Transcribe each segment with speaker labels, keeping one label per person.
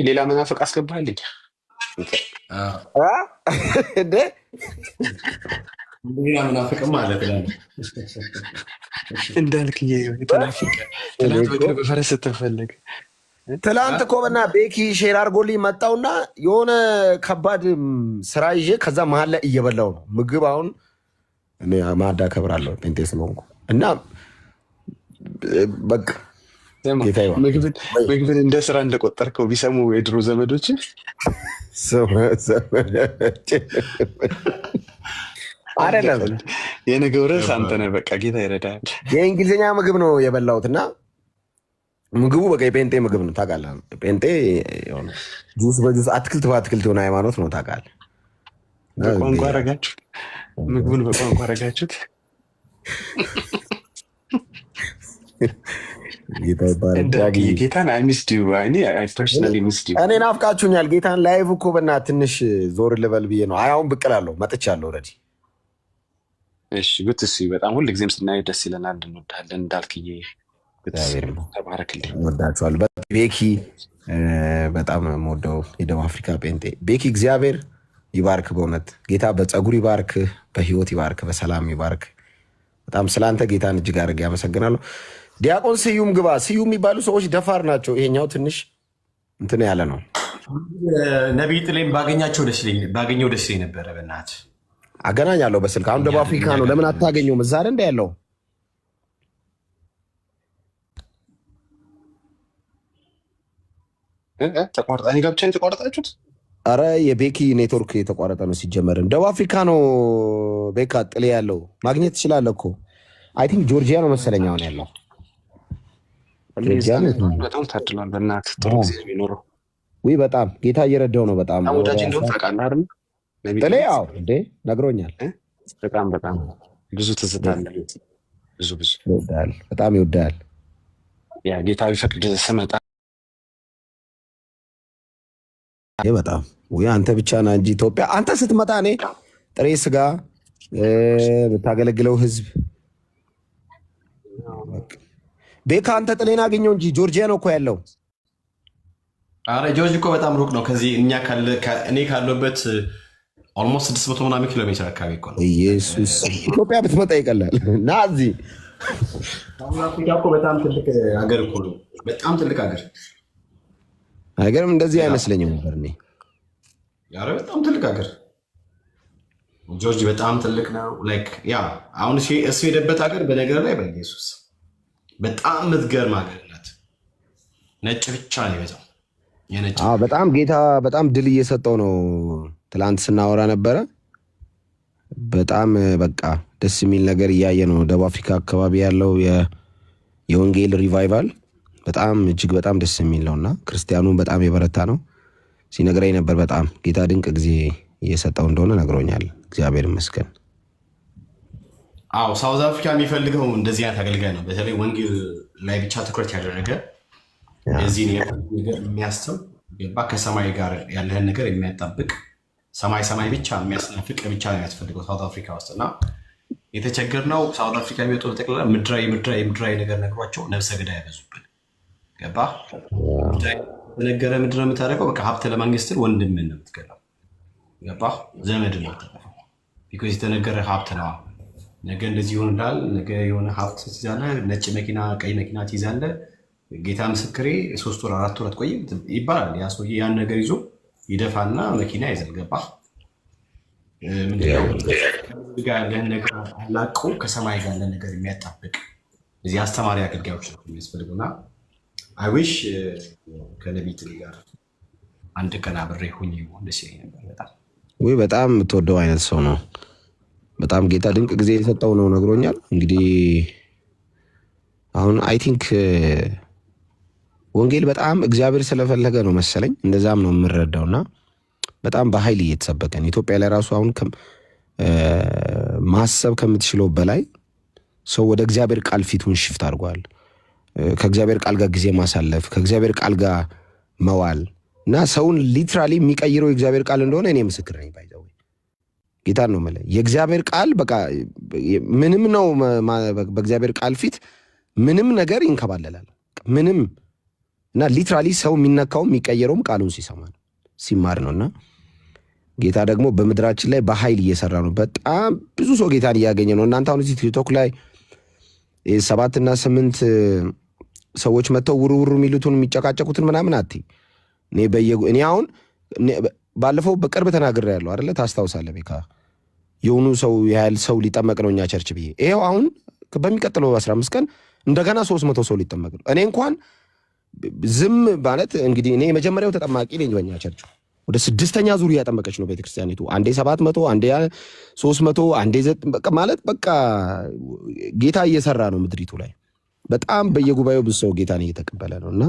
Speaker 1: ሌላ መናፍቅ አስገባልኝ
Speaker 2: እንዴ?
Speaker 3: ሌላ መናፍቅም ማለት ነው
Speaker 1: እንዳልክ ተናፍቅ ትላንት በቅርብ ፈረስ ስትፈልግ
Speaker 2: ትላንት እኮ በና ቤኪ ሼር አድርጎልኝ መጣውና የሆነ ከባድ ስራ ይዤ ከዛ መሀል ላይ እየበላው ነው ምግብ። አሁን እኔ ማዳ ከብራለሁ ጴንጤ ስለሆንኩ እና በቃ
Speaker 1: ምግብን እንደ ስራ እንደቆጠርከው ቢሰሙ የድሮ ዘመዶች አይደለም የነገው ርዕስ አንተ ነህ። በቃ ጌታ ይረዳል።
Speaker 2: የእንግሊዝኛ ምግብ ነው የበላሁት እና ምግቡ በቃ የጴንጤ ምግብ ነው ታውቃለህ። ጴንጤ ጁስ በጁስ አትክልት በአትክልት የሆነ ሃይማኖት ነው ታውቃለህ።
Speaker 1: በቋንቋ አረጋችሁት፣ ምግቡን በቋንቋ አረጋችሁት። ጌታን
Speaker 2: እኔ ናፍቃችሁኛል። ጌታን ላይቭ እኮ በእናትህ ትንሽ ዞር ልበል ብዬ ነው። አሁን ብቅ እላለሁ፣ መጥቻለሁ ኦልሬዲ።
Speaker 1: እሺ ጉት በጣም ሁል ጊዜም ስናየው ደስ ይለናል። እንወዳለን እንዳልክዬ፣ ተባረክልኝ።
Speaker 2: እንወዳችኋል። ቤኪ በጣም የምወደው የደቡብ አፍሪካ ጴንጤ ቤኪ፣ እግዚአብሔር ይባርክ። በእውነት ጌታ በፀጉር ይባርክ፣ በህይወት ይባርክ፣ በሰላም ይባርክ። በጣም ስለአንተ ጌታን እጅግ አድርጌ አመሰግናለሁ። ዲያቆን ስዩም ግባ። ስዩም የሚባሉ ሰዎች ደፋር ናቸው። ይሄኛው ትንሽ እንትን ያለ ነው።
Speaker 3: ነቢይ ጥሌም ባገኘው ደስ ይለኝ ነበረ። በእናትህ
Speaker 2: አገናኛለሁ በስልክ። አሁን ደቡብ አፍሪካ ነው። ለምን አታገኘውም? እዛ እንደ ያለው
Speaker 1: ተቋርጣ እኔ ጋር ብቻ ነው የተቋረጣችሁት?
Speaker 2: አረ የቤኪ ኔትወርክ የተቋረጠ ነው። ሲጀመርም ደቡብ አፍሪካ ነው። ቤካ ጥሌ ያለው ማግኘት ትችላለህ እኮ። አይ ቲንክ ጆርጂያ ነው መሰለኝ አሁን ያለው።
Speaker 1: በጣም ታድሏል። በእናትህ ጥሩ ጊዜ የሚኖረው
Speaker 2: ወይ በጣም ጌታ እየረዳው ነው። በጣም
Speaker 1: ወዳጅ እንደሆነ ታውቃለህ አይደል?
Speaker 2: ጥሌ ያው እንዴ ነግሮኛል።
Speaker 1: በጣም ብዙ ትዝታ አለ። ብዙ
Speaker 2: ይወዳል፣ በጣም ይወዳል።
Speaker 1: ያ ጌታ ቢፈቅድ ስመጣ
Speaker 2: በጣም ወይ አንተ ብቻ ና እንጂ ኢትዮጵያ። አንተ ስትመጣ እኔ ጥሬ ስጋ የምታገለግለው ህዝብ ቤካ አንተ ጥሌን አገኘው እንጂ ጆርጂያ ነው እኮ ያለው።
Speaker 3: አረ ጆርጅ እኮ በጣም ሩቅ ነው ከዚህ እኔ ካለበት ኦልሞስት 600 ምናምን ኪሎ ሜትር አካባቢ እኮ ነው።
Speaker 2: ኢየሱስ ኢትዮጵያ ብትመጣ ይቀላል። ና እዚህ
Speaker 3: በጣም ትልቅ ሀገር እኮ ነው። በጣም ትልቅ ሀገር
Speaker 2: አይገርም? እንደዚህ አይመስለኝም ነበር እኔ።
Speaker 3: ያረ በጣም ትልቅ ሀገር ጆርጅ በጣም ትልቅ ነው። ላይክ ያ አሁን እሱ የሄደበት ሀገር በነገር ላይ በኢየሱስ በጣም የምትገርም ሀገር ናት። ነጭ ብቻ ነው የበዛው የነጭ።
Speaker 2: በጣም ጌታ በጣም ድል እየሰጠው ነው። ትላንት ስናወራ ነበረ። በጣም በቃ ደስ የሚል ነገር እያየ ነው። ደቡብ አፍሪካ አካባቢ ያለው የወንጌል ሪቫይቫል በጣም እጅግ በጣም ደስ የሚል ነውና ክርስቲያኑን በጣም የበረታ ነው። ሲነግረኝ ነበር። በጣም ጌታ ድንቅ ጊዜ እየሰጠው እንደሆነ ነግሮኛል። እግዚአብሔር ይመስገን።
Speaker 3: ሳውዝ አፍሪካ የሚፈልገው እንደዚህ አይነት አገልጋይ ነው። በተለይ ወንጌል ላይ ብቻ ትኩረት ያደረገ የዚህን ነገር የሚያስተው ከሰማይ ጋር ያለህን ነገር የሚያጣብቅ ሰማይ ብቻ የሚያስናፍቅ ብቻ ነው ያስፈልገው ሳውዝ አፍሪካ ውስጥ እና የተቸገርነው ሳውዝ አፍሪካ የሚወጡ ጠቅላላ ምድራዊ ነገር ነግሯቸው ነብሰ ገዳይ ያበዙብን። ገባ በነገረ ምድር ነው የምታደርገው። በቃ ሀብት ለመንግስትን ወንድምን ነው የምትገላው። ገባ ዘመድ ነው ቢኮዝ የተነገረ ሀብት ነው። ነገ እንደዚህ ይሆናል። ነገ የሆነ ሀብት ትይዛለህ፣ ነጭ መኪና፣ ቀይ መኪና ትይዛለህ። ጌታ ምስክሬ 3 ወር 4 ወር አትቆይም ይባላል። ያ ሰውዬ ያን ነገር ይዞ ይደፋና መኪና ይዘል። ገባ ምንድነው ጋር ያለህን ነገር አላቁ ከሰማይ ጋር ያለ ነገር የሚያጣብቅ እዚህ አስተማሪ አገልጋዮች ነው የሚያስፈልጉና አይ ዊሽ ከነቢይ ጥሌ ጋር አንድ ቀን አብሬ ሁኝ ደስ ይለኝ ነበር። በጣም
Speaker 2: ወይ በጣም የምትወደው አይነት ሰው ነው። በጣም ጌታ ድንቅ ጊዜ የሰጠው ነው ነግሮኛል። እንግዲህ አሁን አይ ቲንክ ወንጌል በጣም እግዚአብሔር ስለፈለገ ነው መሰለኝ፣ እንደዛም ነው የምረዳውና በጣም በኃይል እየተሰበከን ኢትዮጵያ ላይ ራሱ አሁን ማሰብ ከምትችለው በላይ ሰው ወደ እግዚአብሔር ቃል ፊቱን ሽፍት አድርጓል። ከእግዚአብሔር ቃል ጋር ጊዜ ማሳለፍ፣ ከእግዚአብሔር ቃል ጋር መዋል እና ሰውን ሊትራሊ የሚቀይረው የእግዚአብሔር ቃል እንደሆነ እኔ ምስክር ነኝ። ባይዘው ጌታን ነው የምልህ። የእግዚአብሔር ቃል በቃ ምንም ነው። በእግዚአብሔር ቃል ፊት ምንም ነገር ይንከባለላል። ምንም እና ሊትራሊ ሰው የሚነካው የሚቀየረውም ቃሉን ሲሰማ ነው ሲማር ነውና ጌታ ደግሞ በምድራችን ላይ በኃይል እየሰራ ነው። በጣም ብዙ ሰው ጌታን እያገኘ ነው። እናንተ አሁን እዚህ ቲክቶክ ላይ 7 እና 8 ሰዎች መተው ውርውር የሚሉትን የሚጨቃጨቁትን ምናምን አትይ። እኔ አሁን ባለፈው በቅርብ ተናግሬያለሁ አይደለ? ታስታውሳለህ ቤካ? የሆኑ ሰው ያህል ሰው ሊጠመቅ ነው እኛ ቸርች ብዬ ይሄው አሁን በሚቀጥለው 15 ቀን እንደገና 300 ሰው ሊጠመቅ ነው። እኔ እንኳን ዝም ማለት እንግዲህ እኔ የመጀመሪያው ተጠማቂ ነኝ በእኛ ቸርች። ወደ 6ኛ ዙር እያጠመቀች ነው ቤተክርስቲያኒቱ። አንዴ 700 አንዴ 300 አንዴ ማለት በቃ ጌታ እየሰራ ነው ምድሪቱ ላይ። በጣም በየጉባኤው ብዙ ሰው ጌታን እየተቀበለ ነውና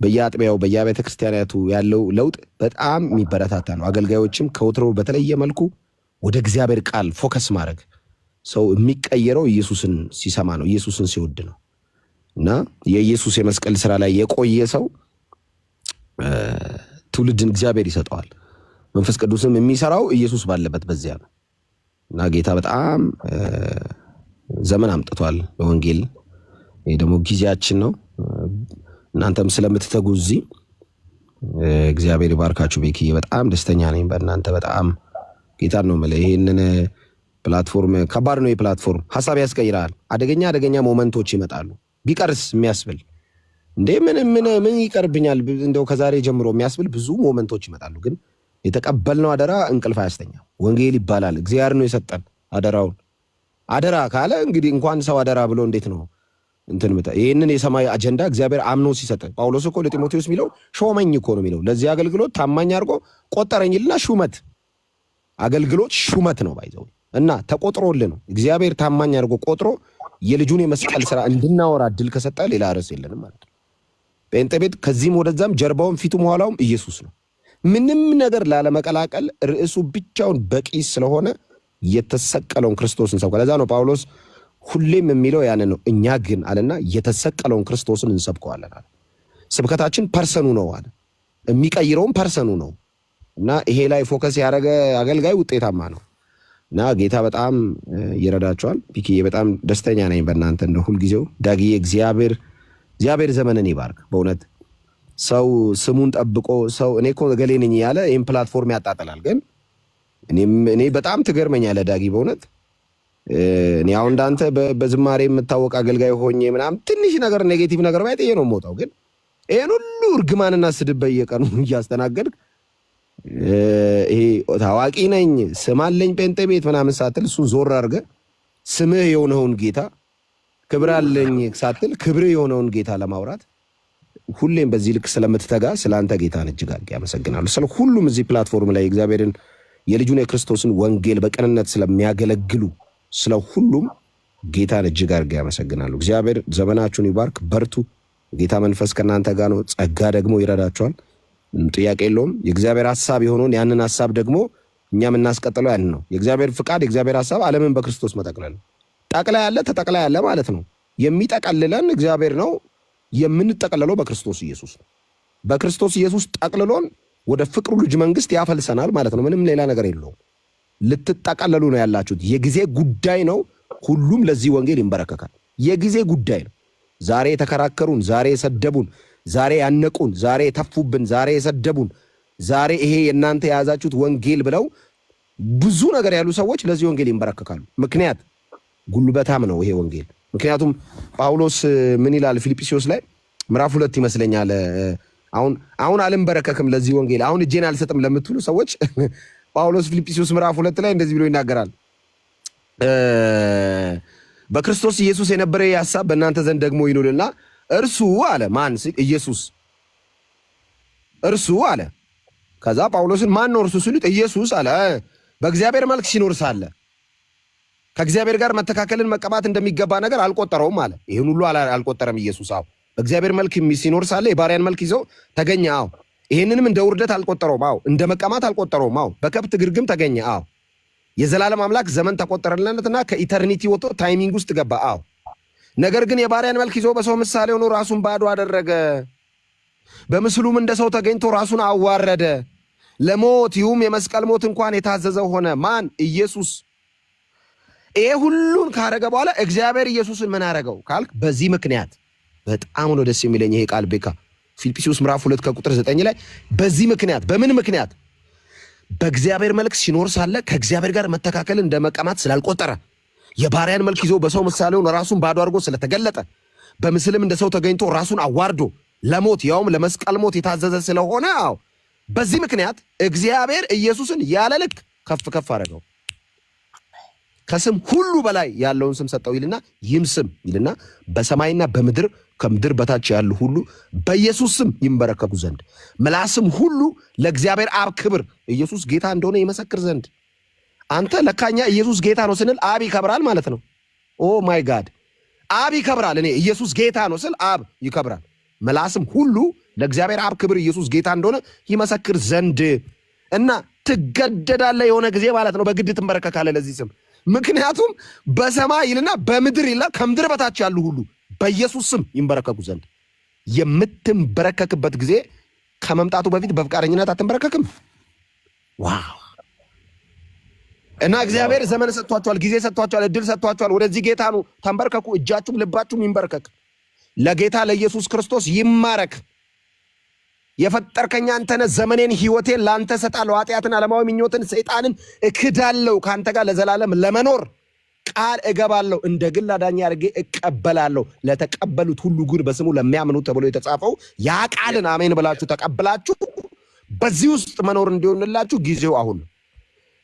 Speaker 2: በየአጥቢያው በየቤተ ክርስቲያናቱ ያለው ለውጥ በጣም የሚበረታታ ነው። አገልጋዮችም ከወትሮ በተለየ መልኩ ወደ እግዚአብሔር ቃል ፎከስ ማድረግ ሰው የሚቀየረው ኢየሱስን ሲሰማ ነው፣ ኢየሱስን ሲወድ ነው። እና የኢየሱስ የመስቀል ስራ ላይ የቆየ ሰው ትውልድን እግዚአብሔር ይሰጠዋል። መንፈስ ቅዱስም የሚሰራው ኢየሱስ ባለበት በዚያ ነው። እና ጌታ በጣም ዘመን አምጥቷል በወንጌል። ይሄ ደግሞ ጊዜያችን ነው። እናንተም ስለምትተጉ እዚህ እግዚአብሔር ይባርካችሁ። ቤኪዬ በጣም ደስተኛ ነኝ በእናንተ በጣም ጌታን ነው የምልህ። ይሄንን ፕላትፎርም ከባድ ነው። የፕላትፎርም ሐሳብ ያስቀይራል። አደገኛ ሞመንቶች ይመጣሉ። ቢቀርስ የሚያስብል እንዴ ምን ይቀርብኛል እንደው ከዛሬ ጀምሮ የሚያስብል ብዙ ሞመንቶች ይመጣሉ። ግን የተቀበልነው አደራ እንቅልፍ አያስተኛ። ወንጌል ይባላል። እግዚአብሔር ነው የሰጠን አደራውን። አደራ ካለ እንግዲህ እንኳን ሰው አደራ ብሎ እንዴት ነው ይህንን የሰማይ አጀንዳ እግዚአብሔር አምኖ ሲሰጥ። ጳውሎስ እኮ ለጢሞቴዎስ የሚለው ሾመኝ እኮ ነው የሚለው። ለዚህ አገልግሎት ታማኝ አድርጎ ቆጠረኝልና ሹመት አገልግሎት ሹመት ነው ባይዘው እና ተቆጥሮልን ነው እግዚአብሔር ታማኝ አድርጎ ቆጥሮ የልጁን የመስቀል ስራ እንድናወራ እድል ከሰጠ ሌላ ርዕስ የለንም ማለት ነው። ጴንጤ ቤት ከዚህም ወደዛም ጀርባውም ፊቱም ኋላውም ኢየሱስ ነው። ምንም ነገር ላለመቀላቀል ርዕሱ ብቻውን በቂ ስለሆነ የተሰቀለውን ክርስቶስን ሰብከ። ለዛ ነው ጳውሎስ ሁሌም የሚለው ያንን ነው። እኛ ግን አለና የተሰቀለውን ክርስቶስን እንሰብከዋለን አለ። ስብከታችን ፐርሰኑ ነው አለ። የሚቀይረውም ፐርሰኑ ነው። እና ይሄ ላይ ፎከስ ያደረገ አገልጋይ ውጤታማ ነው። እና ጌታ በጣም ይረዳቸዋል። ፒኪዬ በጣም ደስተኛ ነኝ በእናንተ እንደ ሁልጊዜው። ዳግዬ እግዚአብሔር ዘመንን ይባርክ። በእውነት ሰው ስሙን ጠብቆ ሰው እኔ እኮ ገሌ ነኝ ያለ ይህን ፕላትፎርም ያጣጥላል። ግን እኔ በጣም ትገርመኛለህ ዳጊ በእውነት እኔ አሁን እንዳንተ በዝማሬ የምታወቅ አገልጋይ ሆኜ ምናምን ትንሽ ነገር ኔጌቲቭ ነገር ባይጠየ ነው የምወጣው። ግን ይሄን ሁሉ እርግማንና ስድብ በየቀኑ እያስተናገድክ ይሄ ታዋቂ ነኝ ስም አለኝ ጴንጤ ቤት ምናምን ሳትል እሱን ዞር አድርገህ ስምህ የሆነውን ጌታ ክብር አለኝ ሳትል ክብር የሆነውን ጌታ ለማውራት ሁሌም በዚህ ልክ ስለምትተጋ ስለአንተ ጌታን እጅግ አድርጌ አመሰግናለሁ። ስለ ሁሉም እዚህ ፕላትፎርም ላይ እግዚአብሔርን የልጁን የክርስቶስን ወንጌል በቅንነት ስለሚያገለግሉ ስለ ሁሉም ጌታን እጅግ አድርጌ አመሰግናለሁ። እግዚአብሔር ዘመናችሁን ይባርክ። በርቱ። ጌታ መንፈስ ከእናንተ ጋር ነው። ጸጋ ደግሞ ይረዳቸዋል። ጥያቄ የለውም። የእግዚአብሔር ሐሳብ የሆነውን ያንን ሐሳብ ደግሞ እኛ የምናስቀጥለው ያንን ነው። የእግዚአብሔር ፍቃድ የእግዚአብሔር ሐሳብ ዓለምን በክርስቶስ መጠቅለል። ጠቅላይ ያለ ተጠቅላይ ያለ ማለት ነው። የሚጠቀልለን እግዚአብሔር ነው። የምንጠቀለለው በክርስቶስ ኢየሱስ ነው። በክርስቶስ ኢየሱስ ጠቅልሎን ወደ ፍቅሩ ልጅ መንግስት ያፈልሰናል ማለት ነው። ምንም ሌላ ነገር የለውም። ልትጠቀለሉ ነው ያላችሁት። የጊዜ ጉዳይ ነው። ሁሉም ለዚህ ወንጌል ይንበረከካል። የጊዜ ጉዳይ ነው። ዛሬ የተከራከሩን፣ ዛሬ የሰደቡን፣ ዛሬ ያነቁን፣ ዛሬ የተፉብን፣ ዛሬ የሰደቡን፣ ዛሬ ይሄ የእናንተ የያዛችሁት ወንጌል ብለው ብዙ ነገር ያሉ ሰዎች ለዚህ ወንጌል ይንበረከካሉ። ምክንያት ጉልበታም ነው ይሄ ወንጌል። ምክንያቱም ጳውሎስ ምን ይላል ፊልጵስዩስ ላይ ምዕራፍ 2 ይመስለኛል። አሁን አልንበረከክም ለዚህ ወንጌል አሁን እጄን አልሰጥም ለምትሉ ሰዎች ጳውሎስ ፊልጵስዩስ ምዕራፍ 2 ላይ እንደዚህ ብሎ ይናገራል። በክርስቶስ ኢየሱስ የነበረ ሐሳብ በእናንተ ዘንድ ደግሞ ይኑርና እርሱ አለ። ማን ሲል ኢየሱስ እርሱ አለ። ከዛ ጳውሎስን ማን ነው እርሱ ሲሉት ኢየሱስ አለ። በእግዚአብሔር መልክ ሲኖር ሳለ ከእግዚአብሔር ጋር መተካከልን መቀባት እንደሚገባ ነገር አልቆጠረውም አለ። ይህን ሁሉ አልቆጠረም ኢየሱስ። በእግዚአብሔር መልክ ሲኖር ሳለ የባሪያን መልክ ይዞ ተገኘ። ይህንንም እንደ ውርደት አልቆጠረውም። እንደ መቀማት አልቆጠረውም። በከብት ግርግም ተገኘ። የዘላለም አምላክ ዘመን ተቆጠረለትና ከኢተርኒቲ ወጥቶ ታይሚንግ ውስጥ ገባ። ነገር ግን የባሪያን መልክ ይዞ በሰው ምሳሌ ሆኖ ራሱን ባዶ አደረገ። በምስሉም እንደ ሰው ተገኝቶ ራሱን አዋረደ፣ ለሞት ይሁም የመስቀል ሞት እንኳን የታዘዘ ሆነ። ማን? ኢየሱስ። ይሄ ሁሉን ካረገ በኋላ እግዚአብሔር ኢየሱስን ምን አረገው ካልክ፣ በዚህ ምክንያት በጣም ነው ደስ የሚለኝ ይሄ ቃል ቤካ። ፊልጵስዩስ ምዕራፍ 2 ከቁጥር 9 ላይ በዚህ ምክንያት በምን ምክንያት በእግዚአብሔር መልክ ሲኖር ሳለ ከእግዚአብሔር ጋር መተካከል እንደ መቀማት ስላልቆጠረ የባሪያን መልክ ይዞ በሰው ምሳሌውን ራሱን ባዶ አድርጎ ስለተገለጠ በምስልም እንደ ሰው ተገኝቶ ራሱን አዋርዶ ለሞት ያውም ለመስቀል ሞት የታዘዘ ስለሆነ በዚህ ምክንያት እግዚአብሔር ኢየሱስን ያለ ልክ ከፍ ከፍ አደረገው ከስም ሁሉ በላይ ያለውን ስም ሰጠው ይልና ይህም ስም ይልና በሰማይና በምድር ከምድር በታች ያሉ ሁሉ በኢየሱስ ስም ይንበረከኩ ዘንድ ምላስም ሁሉ ለእግዚአብሔር አብ ክብር ኢየሱስ ጌታ እንደሆነ ይመሰክር ዘንድ። አንተ ለካኛ ኢየሱስ ጌታ ነው ስንል አብ ይከብራል ማለት ነው። ኦ ማይ ጋድ አብ ይከብራል። እኔ ኢየሱስ ጌታ ነው ስል አብ ይከብራል። ምላስም ሁሉ ለእግዚአብሔር አብ ክብር ኢየሱስ ጌታ እንደሆነ ይመሰክር ዘንድ እና ትገደዳለህ የሆነ ጊዜ ማለት ነው። በግድ ትንበረከካለህ ለዚህ ስም። ምክንያቱም በሰማይ ይልና በምድር ይላ ከምድር በታች ያሉ ሁሉ በኢየሱስ ስም ይንበረከኩ ዘንድ የምትንበረከክበት ጊዜ ከመምጣቱ በፊት በፍቃደኝነት አትንበረከክም። ዋው! እና እግዚአብሔር ዘመን ሰጥቷቸዋል፣ ጊዜ ሰጥቷቸዋል፣ እድል ሰጥቷቸዋል። ወደዚህ ጌታ ነው ተንበርከኩ። እጃችሁም ልባችሁም ይንበረከክ። ለጌታ ለኢየሱስ ክርስቶስ ይማረክ። የፈጠርከኝ አንተ ነህ። ዘመኔን ህይወቴን ላንተ ሰጣለሁ። ኃጢአትን፣ ዓለማዊ ምኞትን፣ ሰይጣንን እክዳለሁ። ካንተ ጋር ለዘላለም ለመኖር ቃል እገባለሁ። እንደ ግል አዳኝ አድርጌ እቀበላለሁ። ለተቀበሉት ሁሉ ግን በስሙ ለሚያምኑት ተብሎ የተጻፈው ያ ቃልን አሜን ብላችሁ ተቀብላችሁ በዚህ ውስጥ መኖር እንዲሆንላችሁ ጊዜው አሁን ነው።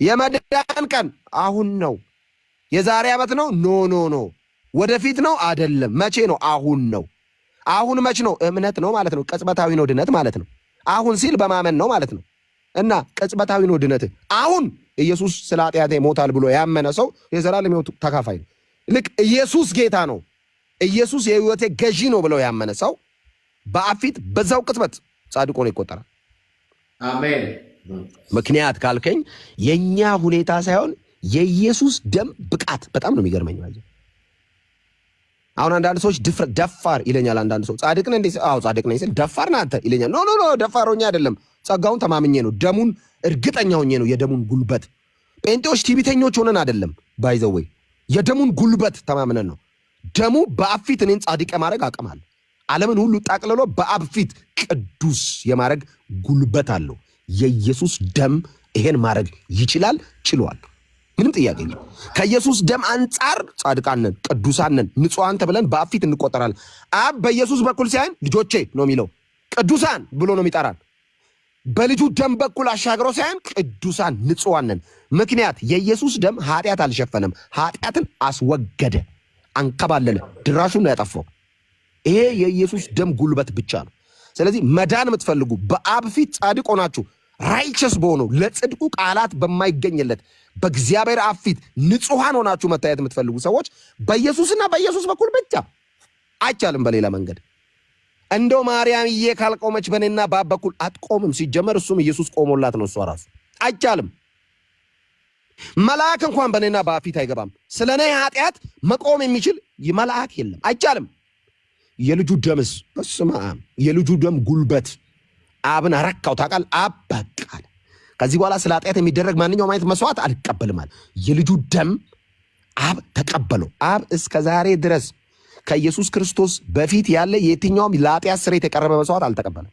Speaker 2: የመዳን ቀን አሁን ነው። የዛሬ ዓመት ነው? ኖ ወደፊት ነው አይደለም። መቼ ነው? አሁን ነው። አሁን መች ነው? እምነት ነው ማለት ነው። ቅጽበታዊ ነው ድነት ማለት ነው። አሁን ሲል በማመን ነው ማለት ነው። እና ቅጽበታዊ ነው ድነት። አሁን ኢየሱስ ስለ ኃጢአቴ ሞታል ብሎ ያመነ ሰው የዘላለም ሕይወት ተካፋይ ነው። ልክ ኢየሱስ ጌታ ነው፣ ኢየሱስ የሕይወቴ ገዢ ነው ብለው ያመነ ሰው በአብ ፊት በዛው ቅጽበት ጻድቅ ሆኖ ይቆጠራል።
Speaker 3: አሜን።
Speaker 2: ምክንያት ካልከኝ የኛ ሁኔታ ሳይሆን የኢየሱስ ደም ብቃት በጣም ነው የሚገርመኝ። አሁን አንዳንድ ሰዎች ደፋር ይለኛል። አንዳንድ ሰው ጻድቅ ነህ እንዴ? አዎ ጻድቅ ነኝ ሲል ደፋር ነህ አንተ ይለኛል። ኖ ደፋር ሆኜ አይደለም፣ ጸጋውን ተማምኜ ነው። ደሙን እርግጠኛ ሆኜ ነው። የደሙን ጉልበት ጴንጤዎች ቲቢተኞች ሆነን አይደለም፣ ባይዘወይ የደሙን ጉልበት ተማምነን ነው። ደሙ በአብ ፊት እኔን ጻድቅ የማድረግ አቅም አለ። ዓለምን ሁሉ ጠቅልሎ በአብ ፊት ቅዱስ የማድረግ ጉልበት አለው። የኢየሱስ ደም ይሄን ማድረግ ይችላል፣ ችሏል። ምንም ጥያቄ የለም። ከኢየሱስ ደም አንጻር ጻድቃን ነን፣ ቅዱሳን ነን፣ ንጹሃን ተብለን በአብ ፊት እንቆጠራለን። አብ በኢየሱስ በኩል ሲያይን ልጆቼ ነው የሚለው፣ ቅዱሳን ብሎ ነው የሚጠራን። በልጁ ደም በኩል አሻግሮ ሲያይን ቅዱሳን ንጹሃን ነን። ምክንያት የኢየሱስ ደም ኃጢአት አልሸፈነም፣ ኃጢአትን አስወገደ፣ አንከባለለ፣ ድራሹን ነው ያጠፋው። ይሄ የኢየሱስ ደም ጉልበት ብቻ ነው። ስለዚህ መዳን የምትፈልጉ በአብ ፊት ጻድቅ ሆናችሁ ራይቸስ በሆነው ለጽድቁ ቃላት በማይገኝለት በእግዚአብሔር አብ ፊት ንጹሃን ሆናችሁ መታየት የምትፈልጉ ሰዎች በኢየሱስና በኢየሱስ በኩል ብቻ አይቻልም። በሌላ መንገድ እንደው ማርያምዬ ካልቆመች በእኔና በአብ በኩል አትቆምም። ሲጀመር እሱም ኢየሱስ ቆሞላት ነው። እሷ ራሱ አይቻልም። መልአክ እንኳን በእኔና በአብ ፊት አይገባም። ስለ እኔ ኃጢአት መቆም የሚችል መልአክ የለም። አይቻልም። የልጁ ደምስ በስመ አብ የልጁ ደም ጉልበት አብን አረካው። ታውቃል? አብ በቃል ከዚህ በኋላ ስለ ኃጢአት የሚደረግ ማንኛውም አይነት መስዋዕት አልቀበልም አለ። የልጁ ደም አብ ተቀበለው። አብ እስከ ዛሬ ድረስ ከኢየሱስ ክርስቶስ በፊት ያለ የትኛውም ለኃጢአት ስርየት የቀረበ መስዋዕት አልተቀበለም።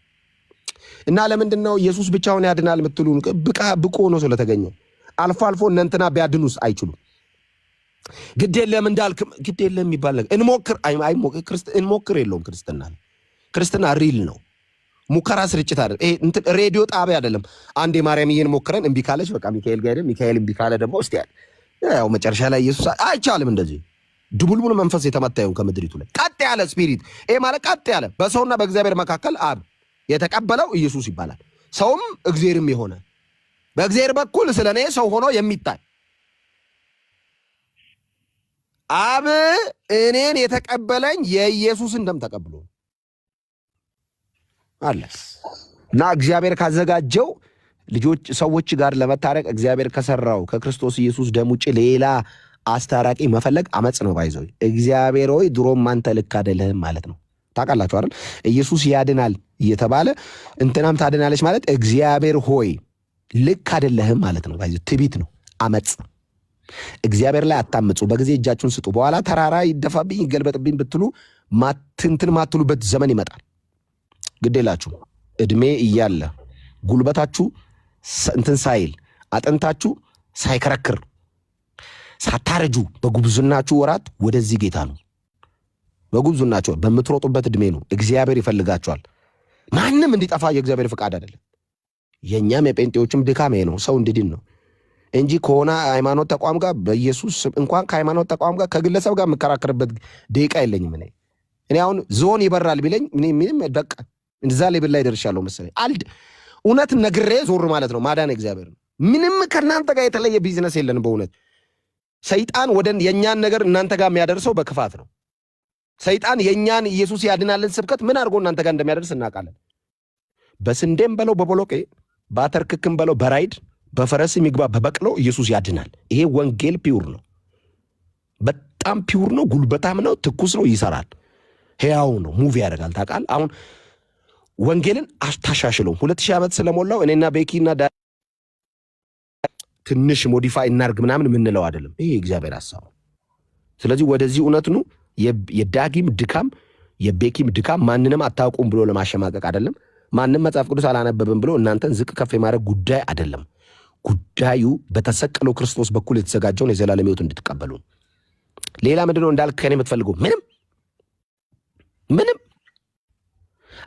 Speaker 2: እና ለምንድን ነው ኢየሱስ ብቻውን ያድናል የምትሉ? ብቁ ሆኖ ስለተገኘ። አልፎ አልፎ እነ እንትና ቢያድኑስ አይችሉም። ግድ የለም እንዳልክ ግድ የለም የሚባል ነገር እንሞክር የለውም። ክርስትና ሪል ነው። ሙከራ ስርጭት አይደለም። ይሄ ሬዲዮ ጣቢያ አይደለም። አንዴ ማርያምዬን ሞክረን እምቢ ካለች በቃ ሚካኤል ጋር ሄደን ሚካኤል እምቢ ካለ ደግሞ እስቲ ያው መጨረሻ ላይ ኢየሱስ አይቻልም። እንደዚህ ድቡልቡል መንፈስ የተመታየው ከምድሪቱ ላይ ቀጥ ያለ ስፒሪት፣ ይሄ ማለት ቀጥ ያለ በሰውና በእግዚአብሔር መካከል አብ የተቀበለው ኢየሱስ ይባላል። ሰውም እግዚአብሔርም የሆነ በእግዚአብሔር በኩል ስለኔ ሰው ሆኖ የሚታይ አብ እኔን የተቀበለኝ የኢየሱስን ደም ተቀብሎ አለ እና እግዚአብሔር ካዘጋጀው ልጆች ሰዎች ጋር ለመታረቅ እግዚአብሔር ከሰራው ከክርስቶስ ኢየሱስ ደም ውጭ ሌላ አስታራቂ መፈለግ አመጽ ነው። ባይዘው እግዚአብሔር ሆይ ድሮም አንተ ልክ አይደለህም ማለት ነው። ታውቃላችሁ አይደል? ኢየሱስ ያድናል እየተባለ እንትናም ታድናለች ማለት እግዚአብሔር ሆይ ልክ አይደለህም ማለት ነው። ባይዘው ትቢት ነው፣ አመጽ። እግዚአብሔር ላይ አታምጹ። በጊዜ እጃችሁን ስጡ። በኋላ ተራራ ይደፋብኝ ይገልበጥብኝ ብትሉ እንትን ማትሉበት ዘመን ይመጣል። ግዴላችሁ እድሜ እያለ ጉልበታችሁ እንትን ሳይል አጥንታችሁ ሳይከረክር ሳታረጁ በጉብዝናችሁ ወራት ወደዚህ ጌታ ነው። በጉብዝናችሁ በምትሮጡበት እድሜ ነው። እግዚአብሔር ይፈልጋችኋል። ማንም እንዲጠፋ የእግዚአብሔር ፍቃድ አይደለም። የኛም የጴንጤዎችም ድካም ነው፣ ሰው እንዲድን ነው እንጂ ከሆነ ሃይማኖት ተቋም ጋር በኢየሱስ እንኳን ከሃይማኖት ተቋም ጋር ከግለሰብ ጋር የምከራከርበት ደቂቃ የለኝም። እኔ አሁን ዞን ይበራል ቢለኝ ምንም በቃ እንደዛ ሌብል ላይ ደርሻለሁ መሰለኝ። እውነት ነግሬ ዞር ማለት ነው ማዳን እግዚአብሔር ነው። ምንም ከእናንተ ጋር የተለየ ቢዝነስ የለን። በእውነት ሰይጣን ወደ የኛን ነገር እናንተ ጋር የሚያደርሰው በክፋት ነው። ሰይጣን የኛን ኢየሱስ ያድናልን ስብከት ምን አድርጎ እናንተ ጋር እንደሚያደርስ እናውቃለን። በስንዴም በለው በቦሎቄ ባተርክክም በለው በራይድ በፈረስ የሚግባ በበቅሎ ኢየሱስ ያድናል። ይሄ ወንጌል ፒውር ነው፣ በጣም ፒውር ነው፣ ጉልበታም ነው፣ ትኩስ ነው፣ ይሰራል፣ ሕያው ነው፣ ሙቪ ያደርጋል። ታውቃለህ አሁን ወንጌልን አታሻሽለውም። 2000 ዓመት ስለሞላው እኔና ቤኪና ትንሽ ሞዲፋይ እናርግ ምናምን የምንለው አይደለም። ይሄ እግዚአብሔር ሐሳብ። ስለዚህ ወደዚህ እውነት ነው። የዳጊም ድካም የቤኪም ድካም ማንንም አታውቁም ብሎ ለማሸማቀቅ አይደለም። ማንም መጽሐፍ ቅዱስ አላነበብም ብሎ እናንተን ዝቅ ከፍ የማድረግ ጉዳይ አይደለም። ጉዳዩ በተሰቀለው ክርስቶስ በኩል የተዘጋጀውን የዘላለም ሕይወት እንድትቀበሉ። ሌላ ምንድነው እንዳልክ ከኔ የምትፈልገው? ምንም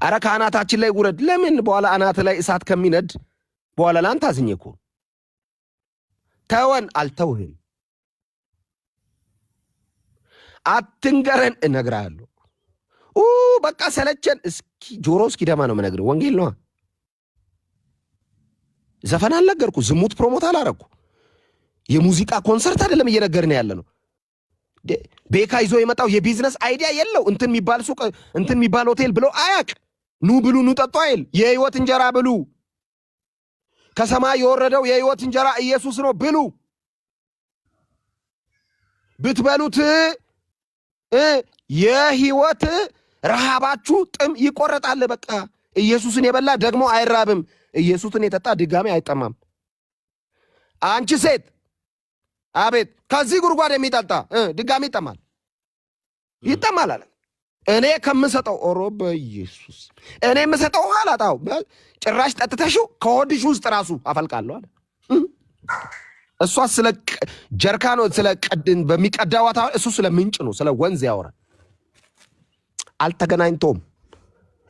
Speaker 2: አረ ከአናታችን ላይ ውረድ። ለምን በኋላ አናት ላይ እሳት ከሚነድ በኋላ ላንተ አዝኜ እኮ ተወን። አልተውህም፣ አትንገረን፣ እነግርሃለሁ። በቃ ሰለቸን። እስኪ ጆሮ እስኪ ደማ ነው የምነግርህ። ወንጌል ነዋ። ዘፈን አልነገርኩ፣ ዝሙት ፕሮሞት አላረኩ፣ የሙዚቃ ኮንሰርት አይደለም እየነገርን ያለ ነው። ቤካ ይዞ የመጣው የቢዝነስ አይዲያ የለው። እንትን የሚባል ሱቅ እንትን የሚባል ሆቴል ብሎ አያቅ። ኑ ብሉ ኑ ጠጡ አይል። የህይወት እንጀራ ብሉ፣ ከሰማይ የወረደው የህይወት እንጀራ ኢየሱስ ነው። ብሉ፣ ብትበሉት የህይወት ረሃባችሁ ጥም ይቆረጣል። በቃ ኢየሱስን የበላ ደግሞ አይራብም። ኢየሱስን የጠጣ ድጋሚ አይጠማም። አንቺ ሴት አቤት፣ ከዚህ ጉድጓድ የሚጠጣ ድጋሚ ይጠማል አለ። እኔ ከምሰጠው ኦሮ በኢየሱስ እኔ የምሰጠው አላጣው። ጭራሽ ጠጥተሽው ከሆድሽ ውስጥ ራሱ አፈልቃለሁ አለ። እሷ ስለ ጀርካኖ ስለ ቀድን በሚቀዳዋታ እሱ ስለ ምንጭ ነው፣ ስለ ወንዝ ያወራል። አልተገናኝቶም።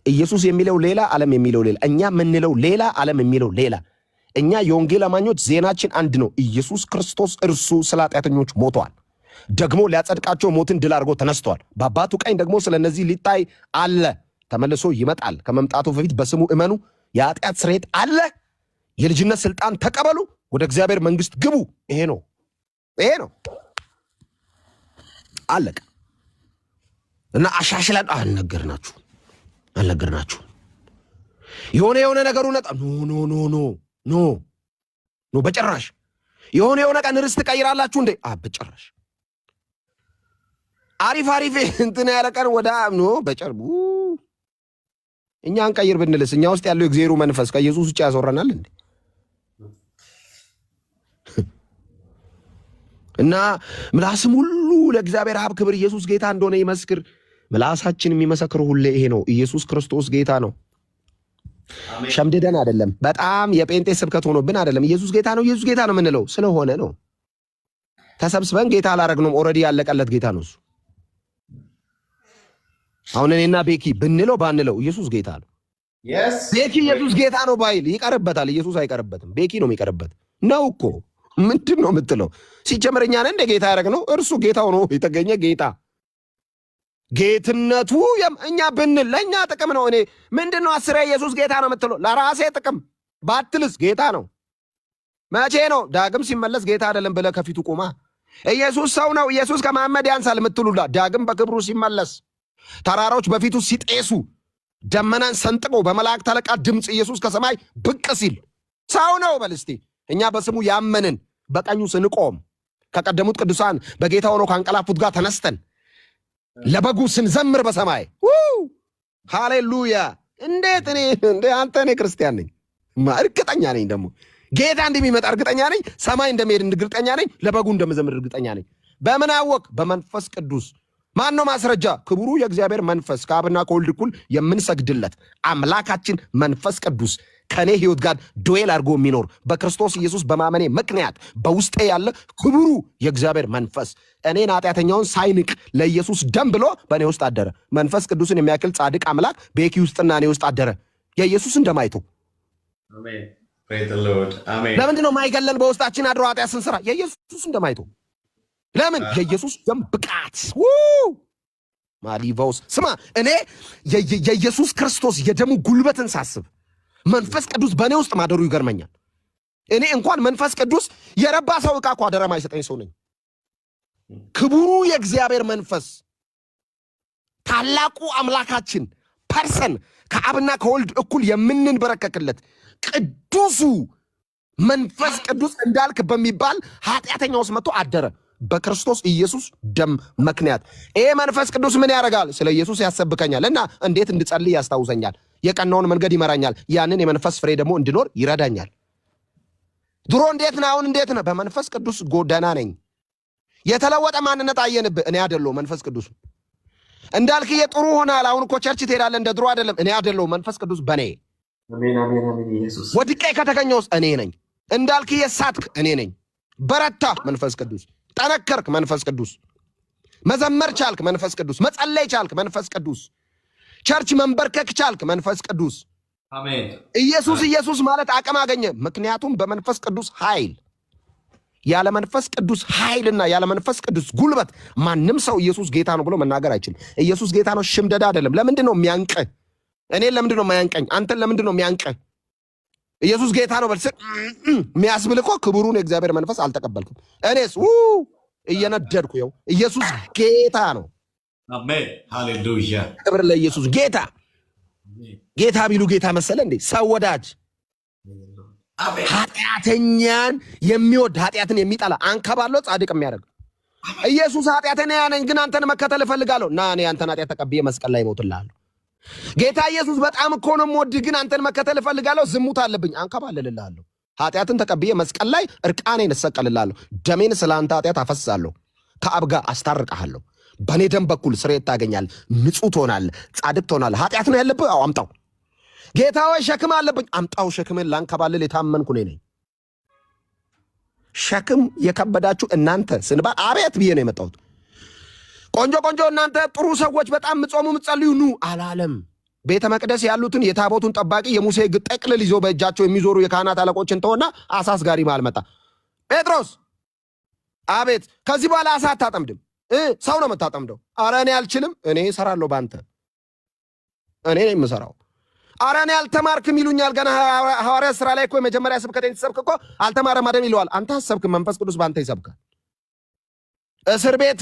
Speaker 2: ኢየሱስ የሚለው ሌላ፣ ዓለም የሚለው ሌላ፣ እኛ የምንለው ሌላ፣ ዓለም የሚለው ሌላ። እኛ የወንጌል አማኞች ዜናችን አንድ ነው። ኢየሱስ ክርስቶስ እርሱ ስለ ኃጢአተኞች ሞቷል፣ ደግሞ ሊያጸድቃቸው ሞትን ድል አድርጎ ተነስቷል። በአባቱ ቀኝ ደግሞ ስለ እነዚህ ሊታይ አለ፣ ተመልሶ ይመጣል። ከመምጣቱ በፊት በስሙ እመኑ፣ የኃጢአት ስርየት አለ፣ የልጅነት ስልጣን ተቀበሉ፣ ወደ እግዚአብሔር መንግስት ግቡ። ይሄ ነው አለቀ። እና አሻሽለን አልነገርናችሁ የሆነ ነገሩ ነጣ ኖ በጭራሽ። የሆነ ቀን ርስት ቀይራላችሁ እንዴ? በጭራሽ። አሪፍ እንትን ያለ ቀን ወደ ኖ በጨርቡ እኛ አንቀይር ብንልስ እኛ ውስጥ ያለው የእግዚአብሔር መንፈስ ከኢየሱስ ውጭ ያስወራናል እንዴ? እና ምላስም ሁሉ ለእግዚአብሔር አብ ክብር ኢየሱስ ጌታ እንደሆነ ይመስክር። ምላሳችን የሚመሰክር ሁሌ ይሄ ነው፣ ኢየሱስ ክርስቶስ ጌታ ነው። ሸምድደን አይደለም፣ በጣም የጴንጤ ስብከት ሆኖብን አይደለም። ኢየሱስ ጌታ ነው የምንለው ስለሆነ ነው። ተሰብስበን ጌታ አላረግነውም። ኦልሬዲ ያለቀለት ጌታ ነው እሱ። አሁን እኔና ቤኪ ብንለው ባንለው ኢየሱስ ጌታ ነው። ቤኪ ኢየሱስ ጌታ ነው ባይል ይቀርበታል። ኢየሱስ አይቀርበትም፣ ቤኪ ነው የሚቀርበት ነው እኮ። ምንድን ነው የምትለው? ሲጀመር እኛ ነን እንደ ጌታ ያደረግነው። እርሱ ጌታው ነው የተገኘ ጌታ። ጌትነቱ እኛ ብንል ለእኛ ጥቅም ነው። እኔ ምንድን ነው አስሬ ኢየሱስ ጌታ ነው የምትለው? ለራሴ ጥቅም ባትልስ ጌታ ነው። መቼ ነው ዳግም ሲመለስ ጌታ አይደለም ብለህ ከፊቱ ቁማ። ኢየሱስ ሰው ነው፣ ኢየሱስ ከመሐመድ ያንሳል የምትሉላ ዳግም በክብሩ ሲመለስ ተራራዎች በፊቱ ሲጤሱ ደመናን ሰንጥቆ በመላእክት አለቃ ድምፅ ኢየሱስ ከሰማይ ብቅ ሲል ሰው ነው በል እስቲ። እኛ በስሙ ያመንን በቀኙ ስንቆም ከቀደሙት ቅዱሳን በጌታ ሆነው ካንቀላፉት ጋር ተነስተን ለበጉ ስንዘምር በሰማይ ሃሌሉያ። እንዴት አንተ እኔ ክርስቲያን ነኝ እርግጠኛ ነኝ። ደግሞ ጌታ እንደሚመጣ እርግጠኛ ነኝ። ሰማይ እንደሚሄድ እርግጠኛ ነኝ። ለበጉ እንደምዘምር እርግጠኛ ነኝ። በምን አወቅ? በመንፈስ ቅዱስ ማን ነው ማስረጃ? ክቡሩ የእግዚአብሔር መንፈስ ከአብና ከወልድ እኩል የምንሰግድለት አምላካችን መንፈስ ቅዱስ ከኔ ህይወት ጋር ዱዌል አድርጎ የሚኖር በክርስቶስ ኢየሱስ በማመኔ ምክንያት በውስጤ ያለ ክቡሩ የእግዚአብሔር መንፈስ እኔን ኃጢአተኛውን ሳይንቅ ለኢየሱስ ደም ብሎ በእኔ ውስጥ አደረ። መንፈስ ቅዱስን የሚያክል ጻድቅ አምላክ በኪ ውስጥና እኔ ውስጥ አደረ። የኢየሱስን ደም አይቶ ለምንድን ነው ማይገለን በውስጣችን አድሮ ኃጢአት ስንሰራ? የኢየሱስን ደም አይቶ ለምን? የኢየሱስ ደም ብቃት ማሊቫውስ ስማ፣ እኔ የኢየሱስ ክርስቶስ የደሙ ጉልበትን ሳስብ መንፈስ ቅዱስ በእኔ ውስጥ ማደሩ ይገርመኛል። እኔ እንኳን መንፈስ ቅዱስ የረባ ሰው ዕቃ እኮ አደራ ማይሰጠኝ ሰው ነኝ። ክቡሩ የእግዚአብሔር መንፈስ ታላቁ አምላካችን ፐርሰን ከአብና ከወልድ እኩል የምንንበረከክለት ቅዱሱ መንፈስ ቅዱስ እንዳልክ በሚባል ኃጢአተኛ ውስጥ መጥቶ አደረ በክርስቶስ ኢየሱስ ደም ምክንያት። ይሄ መንፈስ ቅዱስ ምን ያደርጋል? ስለ ኢየሱስ ያሰብከኛል እና እንዴት እንድጸልይ ያስታውሰኛል። የቀናውን መንገድ ይመራኛል። ያንን የመንፈስ ፍሬ ደግሞ እንድኖር ይረዳኛል። ድሮ እንዴት ነው? አሁን እንዴት ነው? በመንፈስ ቅዱስ ጎዳና ነኝ። የተለወጠ ማንነት አየንብህ። እኔ አይደለሁ መንፈስ ቅዱስ እንዳልክ የጥሩ ሆናል። አሁን እኮ ቸርች ትሄዳለህ፣ እንደ ድሮ አይደለም። እኔ አይደለሁ መንፈስ ቅዱስ በኔ ወድቄ ከተገኘውስ እኔ ነኝ። እንዳልክ የሳትክ እኔ ነኝ። በረታ መንፈስ ቅዱስ፣ ጠነከርክ መንፈስ ቅዱስ፣ መዘመር ቻልክ መንፈስ ቅዱስ፣ መጸለይ ቻልክ መንፈስ ቅዱስ፣ ቸርች መንበርከክ ቻልክ መንፈስ ቅዱስ።
Speaker 3: አሜን።
Speaker 2: ኢየሱስ ማለት አቅም አገኘ። ምክንያቱም በመንፈስ ቅዱስ ኃይል፣ ያለ መንፈስ ቅዱስ ኃይልና ያለ መንፈስ ቅዱስ ጉልበት ማንም ሰው ኢየሱስ ጌታ ነው ብሎ መናገር አይችልም። ኢየሱስ ጌታ ነው ሽምደዳ አይደለም። ለምንድን ነው የሚያንቀህ? እኔን ለምንድን ነው የማያንቀኝ? አንተን ለምንድን ነው የሚያንቀህ? ኢየሱስ ጌታ ነው በልስ የሚያስብል እኮ ክቡሩን የእግዚአብሔር መንፈስ አልተቀበልክም። እኔስ እየነደድኩ ይኸው ኢየሱስ ጌታ ነው።
Speaker 3: አሜን ሃሌሉያ።
Speaker 2: ክብር ለኢየሱስ። ጌታ ቢሉ ጌታ መሰለ እንዴ? ሰው ወዳጅ፣ ኃጢአተኛን የሚወድ ኃጢአትን የሚጠላ አንከባሎ ጻድቅ የሚያደርግ ኢየሱስ ኃጢአተኛ ነኝ ግን አንተን መከተል እፈልጋለሁ እና እኔ አንተን ኃጢአት ተቀብዬ መስቀል ላይ እሞትልሃለሁ። ጌታ ኢየሱስ በጣም እኮ ነው የምወድህ ግን አንተን መከተል እፈልጋለሁ፣ ዝሙት አለብኝ፣ አንከባልልልሃለሁ። ኃጢአትን ተቀብዬ መስቀል ላይ እርቃኔን እሰቀልልሃለሁ። ደሜን ስለ አንተ ኃጢአት አፈስሳለሁ፣ ከአብ ጋር አስታርቅሃለሁ። በእኔ ደም በኩል ስርየት ታገኛለህ፣ ንጹህ ትሆናለህ፣ ጻድቅ ትሆናለህ። ኃጢአት ነው ያለብህ? አዎ አምጣው። ጌታ ሆይ ሸክም አለብኝ፣ አምጣው። ሸክምን ላንከባልል የታመንኩ እኔ ነኝ። ሸክም የከበዳችሁ እናንተ ስንባል አቤት ብዬ ነው የመጣሁት። ቆንጆ እናንተ ጥሩ ሰዎች በጣም ምጾሙ ምጸልዩ ኑ አላለም። ቤተ መቅደስ ያሉትን የታቦቱን ጠባቂ የሙሴ ሕግ ጠቅልል ይዞ በእጃቸው የሚዞሩ የካህናት አለቆችን ተወና አሳ አስጋሪ መሃል መጣ። ጴጥሮስ አቤት፣ ከዚህ በኋላ አሳ አታጠምድም፣ ሰው ነው የምታጠምደው። አረ እኔ አልችልም፣ እኔ እሰራለሁ በአንተ፣ እኔ ነኝ የምሰራው። አረ እኔ አልተማርክም ይሉኛል። ገና ሐዋርያ ስራ ላይ እኮ የመጀመሪያ ስብከቴን ሲሰብክ እኮ አልተማረም አይደል ይለዋል። አንተ አሰብክም፣ መንፈስ ቅዱስ በአንተ ይሰብካል። እስር ቤት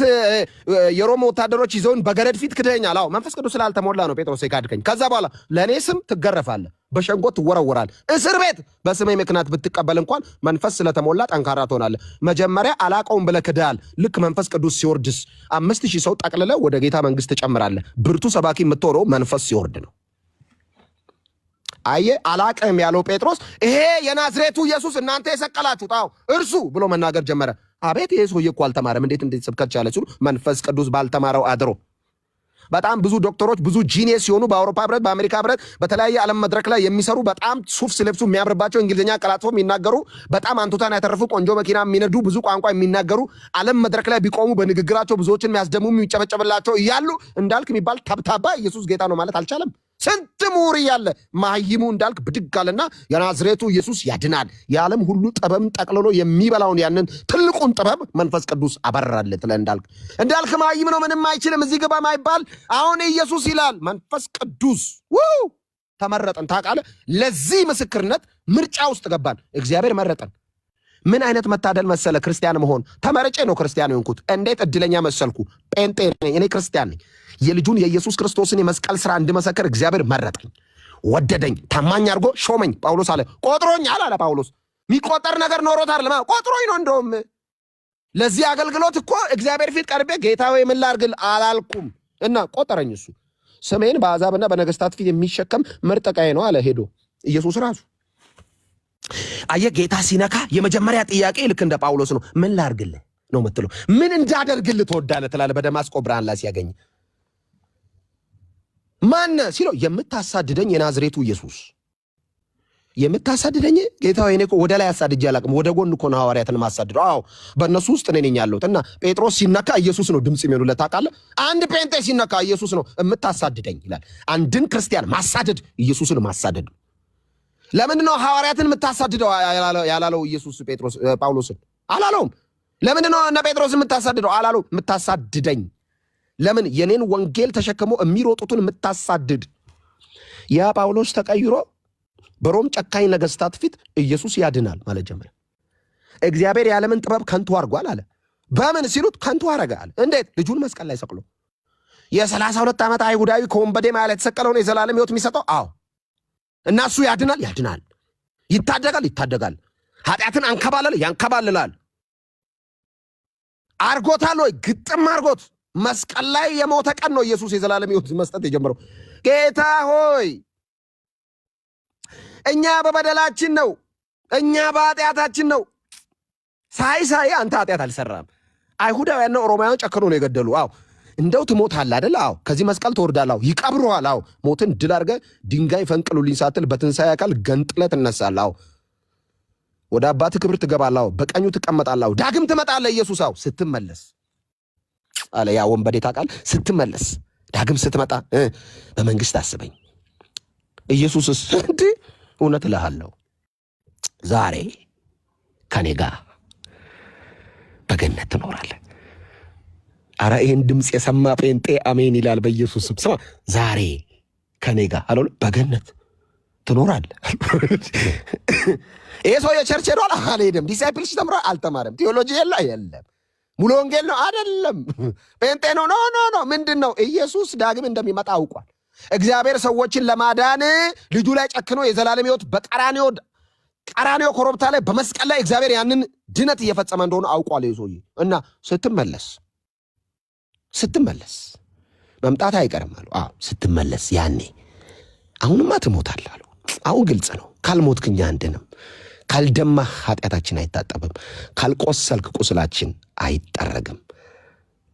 Speaker 2: የሮም ወታደሮች ይዘውን በገረድ ፊት ክደኛል። አዎ መንፈስ ቅዱስ ስላልተሞላ ነው ጴጥሮስ የካድከኝ። ከዛ በኋላ ለእኔ ስም ትገረፋለህ፣ በሸንጎ ትወረወራል። እስር ቤት በስሜ ምክንያት ብትቀበል እንኳን መንፈስ ስለተሞላ ጠንካራ ትሆናለህ። መጀመሪያ አላቀውም ብለህ ክደሃል። ልክ መንፈስ ቅዱስ ሲወርድስ 5000 ሰው ጠቅልለህ ወደ ጌታ መንግስት ትጨምራለህ። ብርቱ ሰባኪ የምትሆነው መንፈስ ሲወርድ ነው። አየ አላቀም ያለው ጴጥሮስ ይሄ የናዝሬቱ ኢየሱስ እናንተ የሰቀላችሁት አዎ እርሱ ብሎ መናገር ጀመረ። አቤት ይሄ ሰውዬ እኮ አልተማረም፣ እንዴት ስብከት ቻለ ሲሉ መንፈስ ቅዱስ ባልተማረው አድሮ። በጣም ብዙ ዶክተሮች ብዙ ጂኒየስ ሲሆኑ በአውሮፓ ህብረት በአሜሪካ ህብረት በተለያየ ዓለም መድረክ ላይ የሚሰሩ በጣም ሱፍ ሲለብሱ የሚያምርባቸው እንግሊዝኛ ቀላጥፎ የሚናገሩ በጣም አንቱታን ያተረፉ ቆንጆ መኪና የሚነዱ ብዙ ቋንቋ የሚናገሩ ዓለም መድረክ ላይ ቢቆሙ በንግግራቸው ብዙዎችን የሚያስደምሙ የሚጨበጨብላቸው እያሉ እንዳልክ የሚባል ታብታባ ኢየሱስ ጌታ ነው ማለት አልቻለም። ስንት ምሁር እያለ ማይሙ እንዳልክ ብድግ አለና የናዝሬቱ ኢየሱስ ያድናል፣ የዓለም ሁሉ ጥበብ ጠቅልሎ የሚበላውን ያንን ትልቁን ጥበብ መንፈስ ቅዱስ አበራለት። እንዳልክ ማይም ነው ምንም አይችልም፣ እዚህ ግባ ማይባል አሁን ኢየሱስ ይላል። መንፈስ ቅዱስ ተመረጠን። ታውቃለህ፣ ለዚህ ምስክርነት ምርጫ ውስጥ ገባን። እግዚአብሔር መረጠን። ምን አይነት መታደል መሰለ ክርስቲያን መሆን። ተመርጬ ነው ክርስቲያን የሆንኩት። እንዴት እድለኛ መሰልኩ። ጴንጤ ነኝ እኔ፣ ክርስቲያን ነኝ። የልጁን የኢየሱስ ክርስቶስን የመስቀል ሥራ እንድመሰክር እግዚአብሔር መረጠኝ፣ ወደደኝ፣ ታማኝ አድርጎ ሾመኝ። ጳውሎስ አለ ቆጥሮኛል አለ ጳውሎስ። የሚቆጠር ነገር ኖሮት አይደለም፣ ቆጥሮኝ ነው። እንደውም ለዚህ አገልግሎት እኮ እግዚአብሔር ፊት ቀርቤ ጌታ ሆይ ምን ላድርግ አላልኩም እና ቆጠረኝ። እሱ ስሜን በአሕዛብና በነገስታት ፊት የሚሸከም ምርጥ ዕቃዬ ነው አለ ሄዶ ኢየሱስ ራሱ። አየህ ጌታ ሲነካ የመጀመሪያ ጥያቄ ልክ እንደ ጳውሎስ ነው፣ ምን ላድርግልህ? ነው የምትለው። ምን እንዳደርግልህ ትወዳለህ ትላለህ። በደማስቆ ብርሃን ላይ ሲያገኝ ማነ ሲለው የምታሳድደኝ የናዝሬቱ ኢየሱስ የምታሳድደኝ ጌታ ሆይ እኔ እኮ ወደ ላይ አሳድጄ አላቅም ወደ ጎን እኮ ነው ሐዋርያትን ማሳድደው። አዎ በእነሱ ውስጥ እኔ ነኝ ያለሁት። እና ጴጥሮስ ሲነካ ኢየሱስ ነው ድምፅ የሚሆኑለት ታውቃለህ። አንድ ጴንጤ ሲነካ ኢየሱስ ነው የምታሳድደኝ ይላል። አንድን ክርስቲያን ማሳደድ ኢየሱስን ማሳደድ ነው። ለምንድን ነው ሐዋርያትን የምታሳድደው ያላለው ኢየሱስ ጳውሎስን አላለውም? ለምንድን ነው እነ ጴጥሮስ የምታሳድደው አላለው? የምታሳድደኝ ለምን የኔን ወንጌል ተሸክሞ የሚሮጡትን የምታሳድድ። ያ ጳውሎስ ተቀይሮ በሮም ጨካኝ ነገስታት ፊት ኢየሱስ ያድናል ማለት ጀመረ። እግዚአብሔር የዓለምን ጥበብ ከንቱ አድርጓል አለ። በምን ሲሉት ከንቱ አረገ አለ። እንዴት? ልጁን መስቀል ላይ ሰቅሎ። የ32 ዓመት አይሁዳዊ ከወንበዴ መሃል የተሰቀለውን የዘላለም ሕይወት የሚሰጠው አዎ። እና እሱ ያድናል፣ ያድናል፣ ይታደጋል፣ ይታደጋል። ኃጢአትን አንከባለል፣ ያንከባልላል። አርጎታል ወይ? ግጥም አርጎት መስቀል ላይ የሞተ ቀን ነው ኢየሱስ የዘላለም ሕይወት መስጠት የጀመረው። ጌታ ሆይ እኛ በበደላችን ነው፣ እኛ በኃጢአታችን ነው። ሳይ አንተ ኃጢአት አልሰራም። አይሁዳውያን ነው ሮማውያን ጨክኖ ነው የገደሉ። አዎ እንደው ትሞታለህ አይደል? አዎ ከዚህ መስቀል ትወርዳለህ። አዎ ይቀብሩሃል። አዎ ሞትን ድል አድርገህ ድንጋይ ፈንቅሉልኝ ሳትል በትንሣኤ አካል ገንጥለህ ትነሳለህ። አዎ ወደ አባትህ ክብር ትገባለህ። አዎ በቀኙ ትቀመጣለህ። አዎ ዳግም ትመጣለህ ኢየሱስ። አዎ ስትመለስ አለ ያ ወንበዴ ታውቃለህ። ስትመለስ ዳግም ስትመጣ በመንግስት አስበኝ። ኢየሱስስ እንዴ እውነት እልሃለሁ ዛሬ ከኔ ጋር በገነት ትኖራለህ። አረ ይህን ድምፅ የሰማ ጴንጤ አሜን ይላል በኢየሱስም። ስማ ዛሬ ከኔ ጋር አለ በገነት ትኖራለህ። ይሄ ሰው የቸርች ሄዷል አልሄድም። ዲሳይፕልስ ተምሯል አልተማረም። ቴዎሎጂ የለም። ሙሉ ወንጌል ነው አይደለም። ጴንጤ ነው ኖ ምንድን ነው? ኢየሱስ ዳግም እንደሚመጣ አውቋል። እግዚአብሔር ሰዎችን ለማዳን ልጁ ላይ ጨክኖ የዘላለም ሕይወት በቀራንዮ ኮረብታ ላይ በመስቀል ላይ እግዚአብሔር ያንን ድነት እየፈጸመ እንደሆነ አውቋል ይዞይ እና ስትመለስ መምጣት አይቀርም አሉ። አዎ ስትመለስ ያኔ አሁንማ ትሞታለህ አሉ። አሁን ግልጽ ነው። ካልሞትክ እኛ አንድንም፣ ካልደማህ ኃጢአታችን አይታጠብም፣ ካልቆሰልክ ቁስላችን አይጠረግም።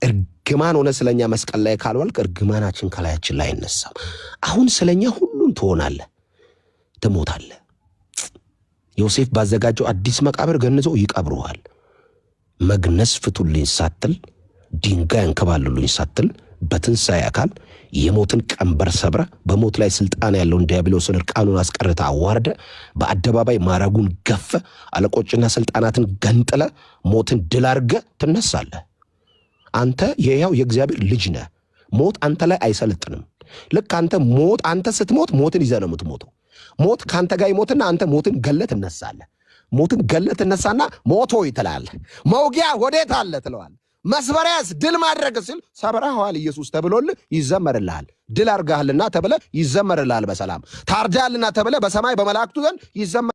Speaker 2: እርግማን ሆነ ስለኛ መስቀል ላይ ካልዋልክ እርግማናችን ከላያችን ላይ አይነሳም። አሁን ስለኛ ሁሉን ትሆናለህ፣ ትሞታለህ። ዮሴፍ ባዘጋጀው አዲስ መቃብር ገንዘው ይቀብሩሃል። መግነዝ ፍቱልኝ ሳትል፣ ድንጋይ እንከባልሉኝ ሳትል በትንሣኤ አካል የሞትን ቀንበር ሰብረ በሞት ላይ ስልጣን ያለውን ዲያብሎስን እርቃኑን አስቀርታ አዋርደ በአደባባይ ማረጉን ገፈ አለቆችና ስልጣናትን ገንጥለ ሞትን ድል አድርገ ትነሳለህ። አንተ የሕያው የእግዚአብሔር ልጅ ነህ። ሞት አንተ ላይ አይሰልጥንም። ልክ አንተ ስትሞት ሞትን ይዘህ ነው የምትሞተው። ሞት ከአንተ ጋር ይሞትና አንተ ሞትን ገለህ ትነሳለህ። ሞትን ገለህ ትነሳና ሞት ሆይ ትላለህ። መውጊያ ወዴት አለ ትለዋለህ። መስበሪያስ ድል ማድረግ ሲል ሰብረኸዋል ኢየሱስ ተብሎልህ ይዘመርልሃል። ድል አድርገሃልና ተብለህ ይዘመርልሃል። በሰላም ታርዳልና ተብለህ በሰማይ በመላእክቱ ዘንድ ይዘመር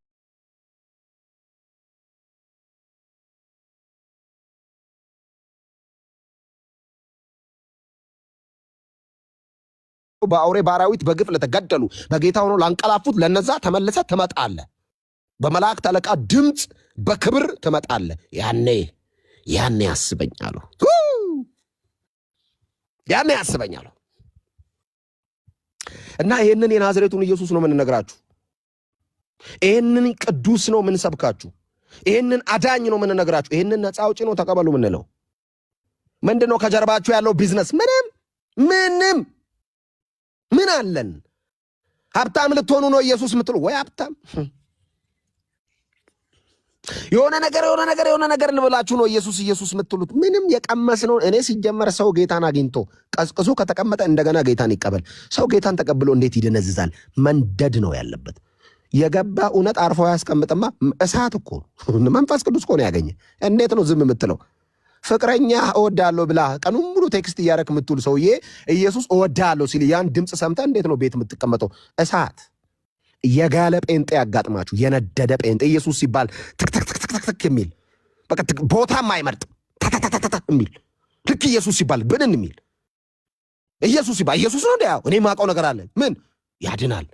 Speaker 2: በአውሬ ባራዊት በግፍ ለተገደሉ በጌታ ሆኖ ላንቀላፉት ለነዛ ተመልሰ ትመጣለህ። በመላእክት አለቃ ድምፅ በክብር ትመጣለህ። ያኔ ያስበኛሉ። ያኔ ያስበኛሉ። እና ይህንን የናዝሬቱን ኢየሱስ ነው የምንነግራችሁ። ይህንን ቅዱስ ነው የምንሰብካችሁ። ይህንን አዳኝ ነው የምንነግራችሁ። ይህንን ነፃ አውጪ ነው ተቀበሉ የምንለው። ምንድን ነው ከጀርባችሁ ያለው ቢዝነስ? ምንም ምን አለን? ሀብታም ልትሆኑ ነው ኢየሱስ የምትሉ ወይ ሀብታም የሆነ ነገር ልብላችሁ ነው ኢየሱስ የምትሉት? ምንም የቀመስ ነው። እኔ ሲጀመር ሰው ጌታን አግኝቶ ቀዝቅዞ ከተቀመጠ እንደገና ጌታን ይቀበል። ሰው ጌታን ተቀብሎ እንዴት ይደነዝዛል? መንደድ ነው ያለበት። የገባ እውነት አርፎ ያስቀምጥማ። እሳት እኮ መንፈስ ቅዱስ እኮ ነው ያገኘ። እንዴት ነው ዝም የምትለው? ፍቅረኛ እወዳለሁ ብላ ቀኑን ሙሉ ቴክስት እያረክ የምትውል ሰውዬ ኢየሱስ እወዳለሁ ሲል ያን ድምፅ ሰምተህ እንዴት ነው ቤት የምትቀመጠው? እሳት የጋለ ጴንጤ ያጋጥማችሁ። የነደደ ጴንጤ ኢየሱስ ሲባል ትክትክትክትክ የሚል በቃ ቦታም አይመርጥ ተተተተተ የሚል ልክ ኢየሱስ ሲባል ብንን የሚል ኢየሱስ ሲባል ኢየሱስ ነው እንዴ? እኔ ማውቀው ነገር አለ። ምን ያድናል?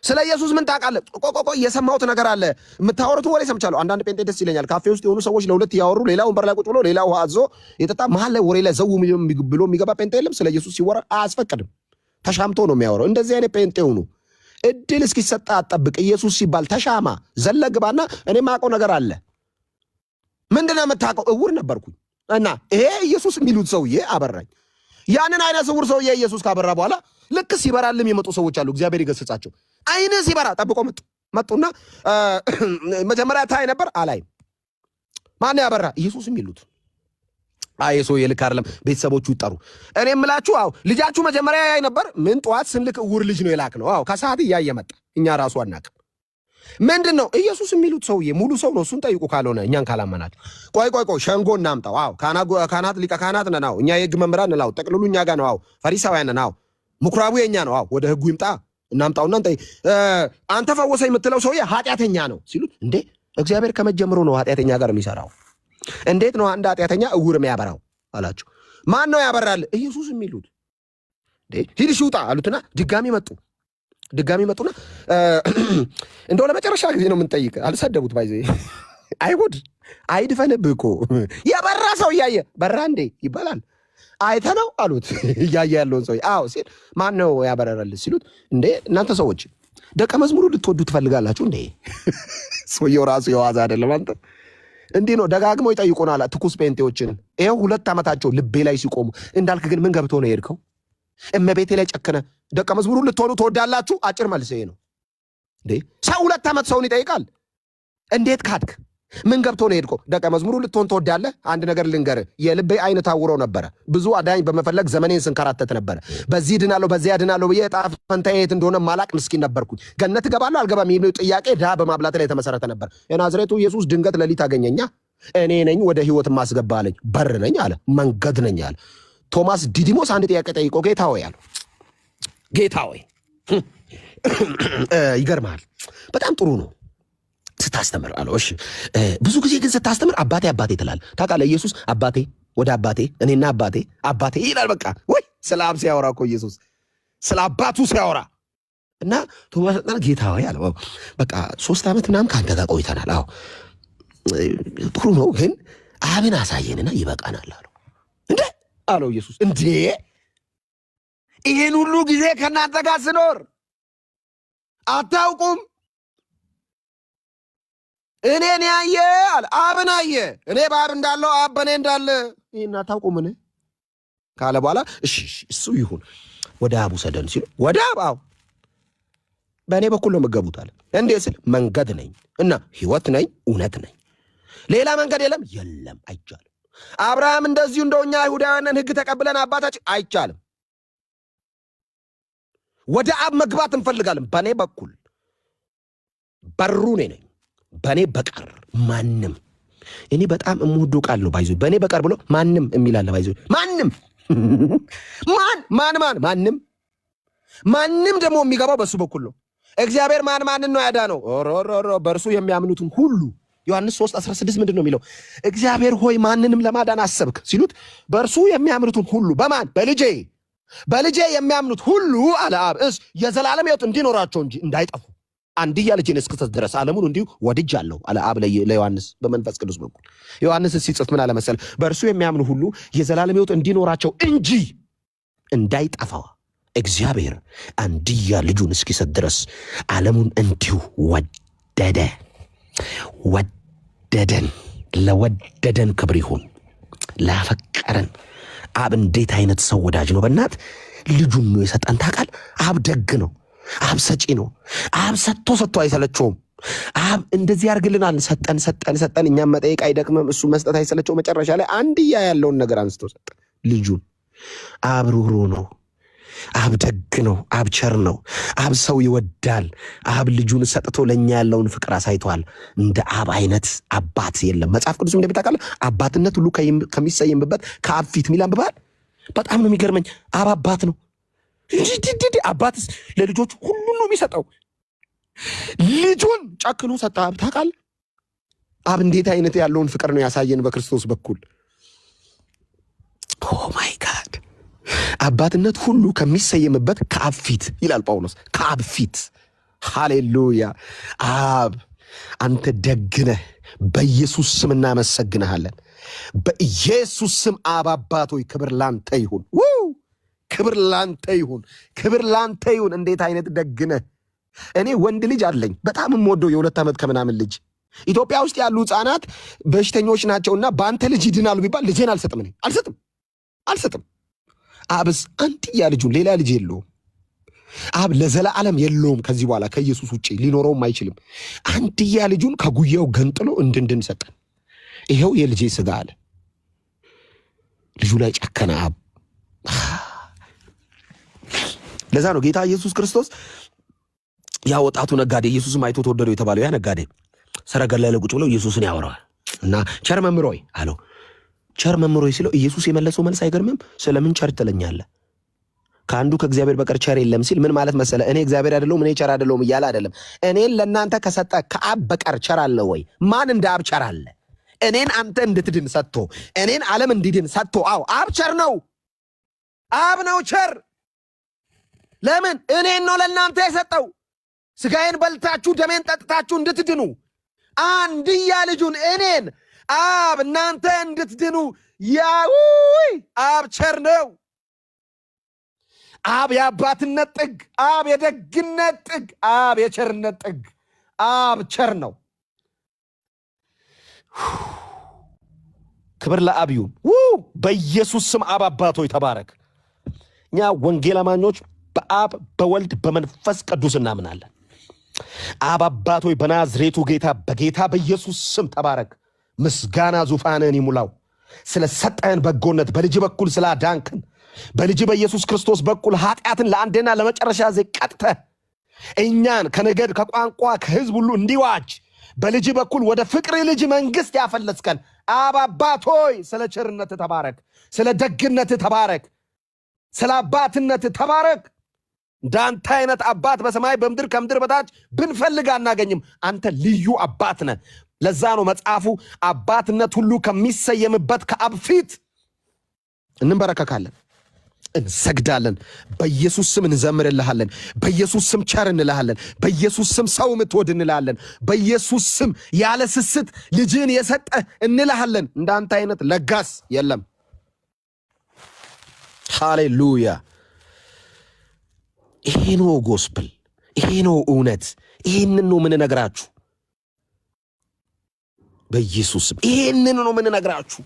Speaker 2: ስለ ኢየሱስ ምን ታውቃለህ? ቆቆቆ የሰማሁት ነገር አለ። የምታወሩት ወሬ ሰምቻለሁ። አንዳንድ ጴንጤ ደስ ይለኛል። ካፌ ውስጥ የሆኑ ሰዎች ለሁለት ያወሩ፣ ሌላ ወንበር ላይ ቁጭ ብሎ ሌላ ውሃ አዞ የጠጣ መሀል ላይ ወሬ ላይ ዘው ብሎ የሚገባ ጴንጤ የለም። ስለ ኢየሱስ ሲወራ አያስፈቅድም። ተሻምቶ ነው የሚያወራው። እንደዚህ አይነት ጴንጤ ሁኑ። እድል እስኪሰጣ አጠብቅ። ኢየሱስ ሲባል ተሻማ፣ ዘለግባና እኔ የማውቀው ነገር አለ። ምንድነው የምታውቀው? እውር ነበርኩኝ እና ይሄ ኢየሱስ የሚሉት ሰውዬ አበራኝ። ያንን አይነ ስውር ሰውዬ ኢየሱስ ካበራ በኋላ ልክ ሲበራልም የመጡ ሰዎች አሉ። እግዚአብሔር ይገስጻቸው። አይነ ሲበራ ጠብቆ መጡና መጀመሪያ ታይ ነበር አላይም። ማን ያበራ? ኢየሱስ የሚሉት አይ ሰውዬ ልክ አይደለም። ቤተሰቦቹ ይጠሩ። እኔ የምላችሁ አዎ ልጃችሁ መጀመሪያ ያይ ነበር። ምን ጠዋት ስንልክ እውር ልጅ ነው የላክ ነው። አዎ ከሰዓት እያየ መጣ። እኛ ራሱ አናውቅም። ምንድን ነው ኢየሱስ የሚሉት ሰውዬ ሙሉ ሰው ነው። እሱን ጠይቁ። ካልሆነ እኛን ካላመናችሁ ቆይ ሸንጎ እናምጣው። አዎ ካህናት ሊቀ ካህናት ነን። አዎ እኛ የህግ መምህራን ነን። አዎ ጠቅልሉ እኛ ጋር ነው። አዎ ፈሪሳውያን ነን። አዎ ምኩራቡ የኛ ነው። አዎ ወደ ህጉ ይምጣ እናምጣውና እንጠይ። አንተ ፈወሰኝ የምትለው ሰውዬ ኃጢአተኛ ነው ሲሉት፣ እንዴ እግዚአብሔር ከመጀመሩ ነው ኃጢአተኛ ጋር የሚሰራው። እንዴት ነው አንድ ኃጢአተኛ እውር የሚያበራው አላቸው። ማን ነው ያበራል? ኢየሱስ የሚሉት። ሂድ ሽውጣ አሉትና ድጋሚ መጡና እንደው ለመጨረሻ ጊዜ ነው የምንጠይቅ። አልሰደቡት ባይዘ አይሁድ አይድፈንብህ እኮ የበራ ሰው እያየ በራ እንዴ ይባላል። አይተነው አሉት። እያየ ያለውን ሰው አዎ ሲል ማን ነው ያበረረልህ ሲሉት፣ እንዴ እናንተ ሰዎች ደቀ መዝሙሩ ልትወዱ ትፈልጋላችሁ እንዴ? ሰውየው ራሱ የዋዛ አይደለም። አንተ እንዲህ ነው ደጋግሞ ይጠይቁናል ትኩስ ጴንጤዎችን። ይኸው 2 ዓመታቸው ልቤ ላይ ሲቆሙ እንዳልክ ግን ምን ገብቶ ነው የሄድከው? እመቤቴ ላይ ጨክነ ደቀ መዝሙሩ ልትሆኑ ትወዳላችሁ? አጭር መልስ ይሄ ነው። እንዴ ሰው 2 ዓመት ሰውን ይጠይቃል። እንዴት ካድክ? ምን ገብቶ ነው የሄድከው? ደቀ መዝሙሩ ልትሆን ትወዳለህ? አንድ ነገር ልንገርህ፣ የልቤ አይን ታውሮ ነበረ። ብዙ አዳኝ በመፈለግ ዘመኔን ስንከራተት ነበረ። በዚህ ድናለሁ በዚያ ድናለሁ ብዬ ዕጣ ፈንታዬ የት እንደሆነ ማላቅ ምስኪን ነበርኩኝ። ገነት እገባለሁ አልገባም የሚለው ጥያቄ ድሃ በማብላት ላይ የተመሰረተ ነበር። የናዝሬቱ ኢየሱስ ድንገት ሌሊት አገኘኛ። እኔ ነኝ ወደ ህይወት ማስገባ አለኝ። በር ነኝ አለ። መንገድ ነኝ አለ። ቶማስ ዲዲሞስ አንድ ጥያቄ ጠይቆ ጌታ ሆይ አለው። ጌታ ሆይ ይገርምሃል፣ በጣም ጥሩ ነው ስታስተምር አለው። እሺ ብዙ ጊዜ ግን ስታስተምር አባቴ አባቴ ትላለህ። ታውቃለህ ኢየሱስ አባቴ ወደ አባቴ እኔና አባቴ ይላል። በቃ ወይ ስለ አብ ሲያወራ እኮ ኢየሱስ ስለ አባቱ ሲያወራ እና ቶማስ ጌታ ሆይ አለው። በቃ 3 ዓመት ምናምን ከአንተ ጋር ቆይተናል። አዎ ጥሩ ነው፣ ግን አብን አሳየንና ይበቃናል አለው። እንዴ አለው ኢየሱስ። እንዴ ይህን ሁሉ ጊዜ ከእናንተ ጋር ስኖር አታውቁም? እኔን ያየ አለ አብን አየ። እኔ በአብ እንዳለው አብ በእኔ እንዳለ ይህን አታውቁምን ካለ በኋላ እሺ እሱ ይሁን ወደ አብ ውሰደን ሲሉ ወደ አብ አዎ በእኔ በኩል ነው የምትገቡት አለ። እንዴ ስል መንገድ ነኝ እና ህይወት ነኝ እውነት ነኝ፣ ሌላ መንገድ የለም አይቻልም። አብርሃም እንደዚሁ እንደኛ አይሁዳውያንን ህግ ተቀብለን አባታችን አይቻልም። ወደ አብ መግባት እንፈልጋለን። በእኔ በኩል በሩ እኔ ነኝ፣ በእኔ በቀር ማንም። እኔ በጣም የምወደው ቃል ነው ባይዞ። በእኔ በቀር ብሎ ማንም የሚላለ ባይዞ። ማንም ማንም ደግሞ የሚገባው በሱ በኩል ነው። እግዚአብሔር ማንን ነው ያዳነው? በእርሱ የሚያምኑትን ሁሉ። ዮሐንስ 3:16 ምንድን ነው የሚለው? እግዚአብሔር ሆይ ማንንም ለማዳን አሰብክ ሲሉት በእርሱ የሚያምኑትን ሁሉ በማን? በልጄ የሚያምኑት ሁሉ አለ አብ የዘላለም ሕይወት እንዲኖራቸው እንጂ እንዳይጠፉ አንድያ ልጄን እስክሰጥ ድረስ ዓለሙን እንዲሁ ወድጃለሁ አለ አብ ለዮሐንስ በመንፈስ ቅዱስ በኩል። ዮሐንስ ሲጽፍ ምን አለ መሰል? በእርሱ የሚያምኑ ሁሉ የዘላለም ሕይወት እንዲኖራቸው እንጂ እንዳይጠፋ እግዚአብሔር አንድያ ልጁን እስኪሰጥ ድረስ ዓለሙን እንዲሁ ወደደን። ለወደደን ክብር ይሁን ላፈቀረን አብ እንዴት አይነት ሰው ወዳጅ ነው! በእናት ልጁን ነው የሰጠን። ታውቃል፣ አብ ደግ ነው። አብ ሰጪ ነው። አብ ሰጥቶ አይሰለቸውም። አብ እንደዚህ ያርግልናል። ሰጠን። እኛም መጠየቅ አይደክመም፣ እሱ መስጠት አይሰለቸው። መጨረሻ ላይ አንድያ ያለውን ነገር አንስቶ ሰጠን፣ ልጁን። አብ ሩህሩህ ነው። አብ ደግ ነው። አብ ቸር ነው። አብ ሰው ይወዳል። አብ ልጁን ሰጥቶ ለእኛ ያለውን ፍቅር አሳይቷል። እንደ አብ አይነት አባት የለም። መጽሐፍ ቅዱስም እንደሚታወቃል አባትነት ሁሉ ከሚሰየምበት ከአብ ፊት ሚል አንብበሃል። በጣም ነው የሚገርመኝ። አብ አባት ነው። አባትስ ለልጆቹ ሁሉን ነው የሚሰጠው። ልጁን ጨክኖ ሰጠ። አብ ታውቃለህ፣ አብ እንዴት አይነት ያለውን ፍቅር ነው ያሳየን በክርስቶስ በኩል። ኦ ማይ ጋድ! አባትነት ሁሉ ከሚሰየምበት ከአብ ፊት ይላል ጳውሎስ። ከአብ ፊት ሃሌሉያ። አብ አንተ ደግነህ በኢየሱስ ስም እናመሰግንሃለን። በኢየሱስ ስም አብ አባት ሆይ ክብር ላንተ ይሁን። ክብር ላንተ ይሁን። ክብር ላንተ ይሁን። እንዴት አይነት ደግነህ። እኔ ወንድ ልጅ አለኝ በጣም የምወደው የ2 ዓመት ከምናምን ልጅ። ኢትዮጵያ ውስጥ ያሉ ህፃናት በሽተኞች ናቸውና በአንተ ልጅ ይድናሉ ቢባል ልጄን አልሰጥም። እኔ አልሰጥም። አብስ አንድያ ልጁን ሌላ ልጅ የለውም። አብ ለዘላለም የለውም። ከዚህ በኋላ ከኢየሱስ ውጪ ሊኖረውም አይችልም። አንድያ ልጁን ከጉያው ገንጥሎ እንድንድን ሰጠን። ይኸው የልጄ ስጋ አለ። ልጁ ላይ ጨከነ አብ። ለዛ ነው ጌታ ኢየሱስ ክርስቶስ ያ ወጣቱ ነጋዴ ኢየሱስም አይቶ ተወደደው የተባለው ያ ነጋዴ ሰረገላ ላይ ቁጭ ብለው ኢየሱስን ያወራዋል እና ቸር መምህር ሆይ አለው። ቸር መምህር ሆይ ሲለው ኢየሱስ የመለሰው መልስ አይገርምም? ስለምን ቸር ትለኛለህ? ከአንዱ ከእግዚአብሔር በቀር ቸር የለም ሲል ምን ማለት መሰለ? እኔ እግዚአብሔር አይደለሁም እኔ ቸር አይደለሁም እያለ አይደለም። እኔን ለእናንተ ከሰጠ ከአብ በቀር ቸር አለ ወይ? ማን እንደ አብ ቸር አለ? እኔን አንተ እንድትድን ሰጥቶ እኔን ዓለም እንዲድን ሰጥቶ። አዎ አብ ቸር ነው። አብ ነው ቸር። ለምን? እኔን ነው ለእናንተ የሰጠው። ስጋዬን በልታችሁ ደሜን ጠጥታችሁ እንድትድኑ አንድያ ልጁን እኔን አብ እናንተ እንድትድኑ ያው አብ ቸር ነው። አብ የአባትነት ጥግ፣ አብ የደግነት ጥግ፣ አብ የቸርነት ጥግ። አብ ቸር ነው። ክብር ለአብ ይሁን። በኢየሱስ ስም አብ አባት ሆይ ተባረክ። እኛ ወንጌል አማኞች በአብ በወልድ በመንፈስ ቅዱስ እናምናለን። አብ አባት ሆይ በናዝሬቱ ጌታ በጌታ በኢየሱስ ስም ተባረክ። ምስጋና ዙፋንህን ይሙላው። ስለ ሰጠህን በጎነት በልጅ በኩል ስላዳንክን በልጅ በኢየሱስ ክርስቶስ በኩል ኃጢአትን ለአንዴና ለመጨረሻ ጊዜ ቀጥተህ እኛን ከነገድ ከቋንቋ ከህዝብ ሁሉ እንዲዋጅ በልጅ በኩል ወደ ፍቅር ልጅ መንግስት ያፈለስከን አብ አባት ሆይ ስለ ቸርነት ተባረክ። ስለ ደግነት ተባረክ። ስለ አባትነት ተባረክ። እንዳንተ አይነት አባት በሰማይ በምድር ከምድር በታች ብንፈልግ አናገኝም። አንተ ልዩ አባት ነህ። ለዛ ነው መጽሐፉ አባትነት ሁሉ ከሚሰየምበት ከአብ ፊት እንበረከካለን፣ እንሰግዳለን። በኢየሱስ ስም እንዘምርልሃለን። በኢየሱስ ስም ቸር እንልሃለን። በኢየሱስ ስም ሰው ምትወድ እንልሃለን። በኢየሱስ ስም ያለ ስስት ልጅን የሰጠ እንልሃለን። እንዳንተ አይነት ለጋስ የለም። ሃሌሉያ። ይሄ ነው ጎስፕል፣ ይሄ ነው እውነት። ይሄንን ነው የምንነግራችሁ በኢየሱስ ስም። ይሄንን ነው የምንነግራችሁ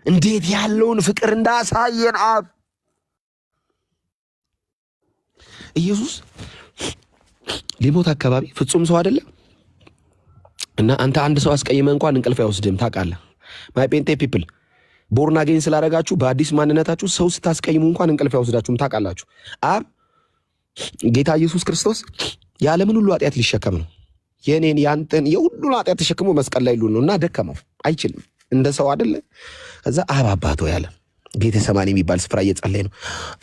Speaker 2: እንዴት ያለውን ፍቅር እንዳሳየን አብ። ኢየሱስ ሊሞት አካባቢ ፍጹም ሰው አይደለም እና አንተ አንድ ሰው አስቀይመህ እንኳን እንቅልፍ አይወስድም። ታውቃለህ? ማይ ፔንቴ ፒፕል ቦርን አጌን ስላደረጋችሁ በአዲስ ማንነታችሁ ሰው ስታስቀይሙ እንኳን እንቅልፍ አይወስዳችሁም። ታውቃላችሁ? አብ ጌታ ኢየሱስ ክርስቶስ የዓለምን ሁሉ ኃጢአት ሊሸከም ነው። የኔን ያንተን የሁሉን ኃጢአት ተሸክሞ መስቀል ላይ ሉን ነው እና ደከመው። አይችልም፣ እንደ ሰው አይደለ። ከዛ አብ አባቶ ያለ ጌቴሰማኒ የሚባል ስፍራ እየጸለየ ነው።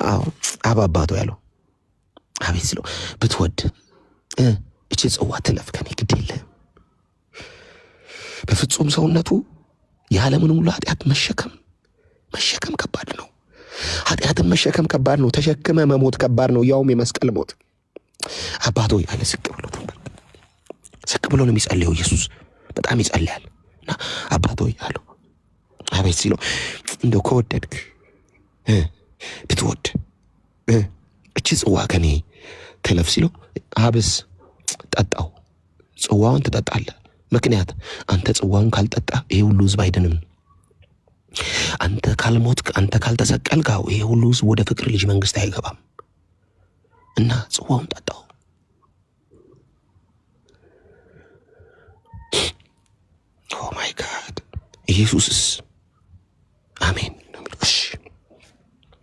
Speaker 2: አዎ አብ አባቶ ያለው አቤት ስለው ብትወድ እቺ ጽዋ ትለፍ ከኔ ግድ የለህም። በፍጹም ሰውነቱ የዓለምን ሁሉ ኃጢአት መሸከም ከባድ ነው። ኃጢአትን መሸከም ከባድ ነው። ተሸክመ መሞት ከባድ ነው፣ ያውም የመስቀል ሞት። አባቶ ያለ ስቅ ብሎ ነው የሚጸልየው። ኢየሱስ በጣም ይጸልያል እና አባቶ ያለው አቤት ሲለው እንደው ከወደድክ ብትወድ እቺ ጽዋ ከኔ ትለፍ ሲለው አብስ ጠጣው። ጽዋውን ትጠጣለህ። ምክንያት አንተ ጽዋውን ካልጠጣ ይሄ ሁሉ ህዝብ አይድንም። አንተ ካልሞትክ፣ አንተ ካልተሰቀልክ ይሄ ሁሉ ህዝብ ወደ ፍቅር ልጅ መንግስት አይገባም እና ጽዋውን ጠጣው። ኦ ማይ ጋድ። ኢየሱስስ አሜን ነው የሚለው። እሺ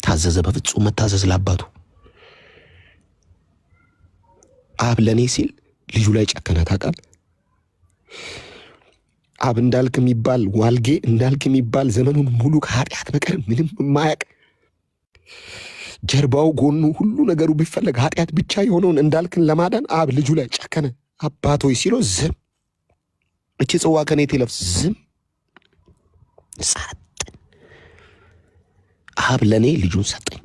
Speaker 2: ታዘዘ፣ በፍጹም መታዘዝ ለአባቱ። አብ ለኔ ሲል ልጁ ላይ ጨከነ። ታውቃለህ? አብ እንዳልክ የሚባል ዋልጌ እንዳልክ የሚባል ዘመኑን ሙሉ ከኃጢአት በቀር ምንም የማያውቅ ጀርባው ጎኑ ሁሉ ነገሩ ቢፈለግ ኃጢአት ብቻ የሆነውን እንዳልክን ለማዳን አብ ልጁ ላይ ጨከነ። አባቶይ ሲለው ዝም። እቺ ጽዋ ከኔ ትለፍ፣ ዝም ጸጥ። አብ ለኔ ልጁን ሰጠኝ።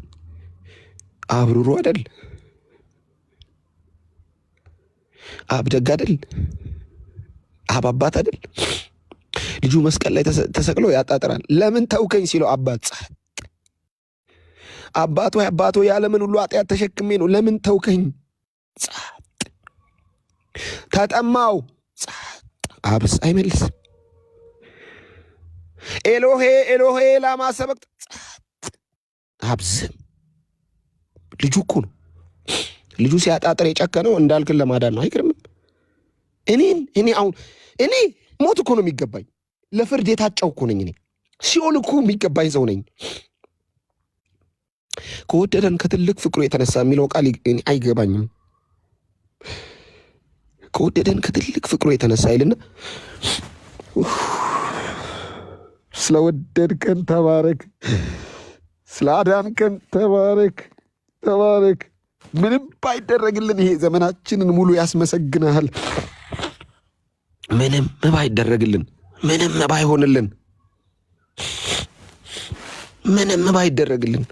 Speaker 2: አብ ሩሩ አይደል? አብ ደግ አይደል? አብ አባት አይደል? ልጁ መስቀል ላይ ተሰቅሎ ያጣጥራል። ለምን ተውከኝ ሲለው አባት ጸጥ። አባቶ የዓለምን ሁሉ ኃጢአት ተሸክሜ ነው ለምን ተውከኝ? ጸጥ። ተጠማው ጸጥ። አብስ አይመልስም። ኤሎሄ ኤሎሄ ላማ ሰበቅት ጸጥ። አብዝም። ልጁ እኮ ነው። ልጁ ሲያጣጥር የጨከነው እንዳልክን ለማዳን ነው። አይገርምም? እኔ ሞት እኮ ነው የሚገባኝ። ለፍርድ የታጨው እኮ ነኝ እኔ። ሲኦል እኮ የሚገባኝ ሰው ነኝ። ከወደደን ከትልቅ ፍቅሩ የተነሳ የሚለው ቃል አይገባኝም። ከወደደን ከትልቅ ፍቅሩ የተነሳ ይልና ስለወደድከን ተባረክ፣ ስላዳንከን ተባረክ። ምንም ባይደረግልን ይሄ ዘመናችንን ሙሉ ያስመሰግናል። ምንም ባይደረግልን፣ ምንም ባይሆንልን፣ ምንም ባይደረግልን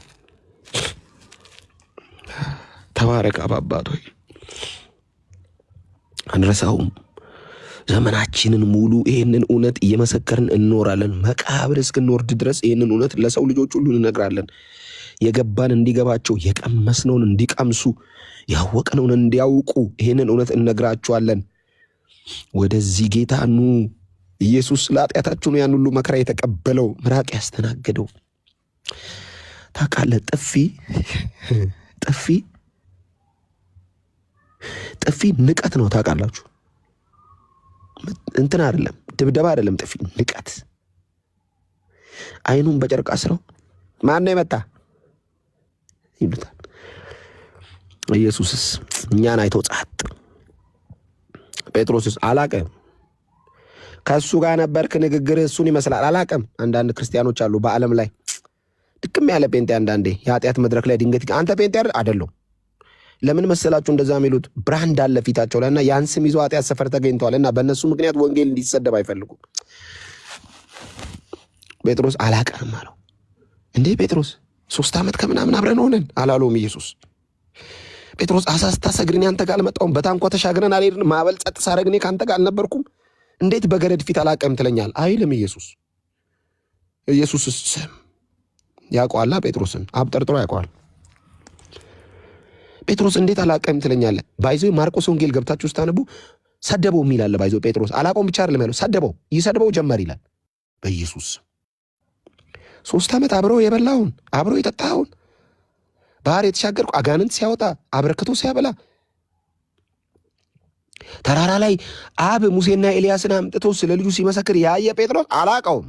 Speaker 2: ተባረክ አባባት ሆይ። አንረሳውም። ዘመናችንን ሙሉ ይህንን እውነት እየመሰከርን እንኖራለን። መቃብር እስክንወርድ ድረስ ይህንን እውነት ለሰው ልጆች ሁሉ እንነግራለን። የገባን እንዲገባቸው፣ የቀመስነውን እንዲቀምሱ፣ ያወቅነውን እንዲያውቁ ይህንን እውነት እነግራቸዋለን። ወደዚህ ጌታ ኑ። ኢየሱስ ስለ ኃጢአታችሁ ነው ያን ሁሉ መከራ የተቀበለው፣ ምራቅ ያስተናገደው። ታውቃለህ፣ ጥፊ ንቀት ነው። ታውቃላችሁ፣ እንትን አይደለም፣ ድብደባ አይደለም። ጥፊ ንቀት። አይኑን በጨርቅ አስረው ማን ነው የመታ ይሉታል። ኢየሱስስ እኛን አይቶ ጸጥ። ጴጥሮስስ አላቀም። ከእሱ ጋር ነበርክ፣ ንግግር እሱን ይመስላል። አላቀም። አንዳንድ ክርስቲያኖች አሉ በዓለም ላይ ድክም ያለ ጴንጤ፣ አንዳንዴ የኃጢአት መድረክ ላይ ድንገት አንተ ጴንጤ አይደለም። ለምን መሰላችሁ እንደዛ የሚሉት? ብራንድ አለ ፊታቸው ላይ እና ያን ስም ይዞ ኃጢአት ሰፈር ተገኝተዋል እና በእነሱ ምክንያት ወንጌል እንዲሰደብ አይፈልጉም። ጴጥሮስ አላቀም አለው። እንዴ ጴጥሮስ 3 ዓመት ከምናምን አብረን ሆነን አላለውም ኢየሱስ። ጴጥሮስ አሳ ስታሰግድን አንተ ጋር አልመጣሁም? በታንኳ ተሻግረን አልሄድን? ማዕበል ጸጥ ሳረግ እኔ ከአንተ ጋር አልነበርኩም? እንዴት በገረድ ፊት አላቀም ትለኛል? አይልም ኢየሱስ። ኢየሱስስ ስም ያውቀዋላ ጴጥሮስን፣ አብጠርጥሮ ያውቀዋል። ጴጥሮስ እንዴት አላቀም ትለኛለህ? ባይዞ ማርቆስ ወንጌል ገብታችሁ ስታነቡ ሰደበው የሚል አለ። ባይዞ ጴጥሮስ አላቀውም ብቻ አይደለም ያለው፣ ሰደበው፣ ይሰድበው ጀመር ይላል። በኢየሱስ 3 ዓመት አብረው የበላውን አብረው የጠጣውን ባህር የተሻገርኩ አጋንንት ሲያወጣ አበረክቶ ሲያበላ ተራራ ላይ አብ ሙሴና ኤልያስን አምጥቶ ስለ ልጁ ሲመሰክር ያየ ጴጥሮስ አላቀውም።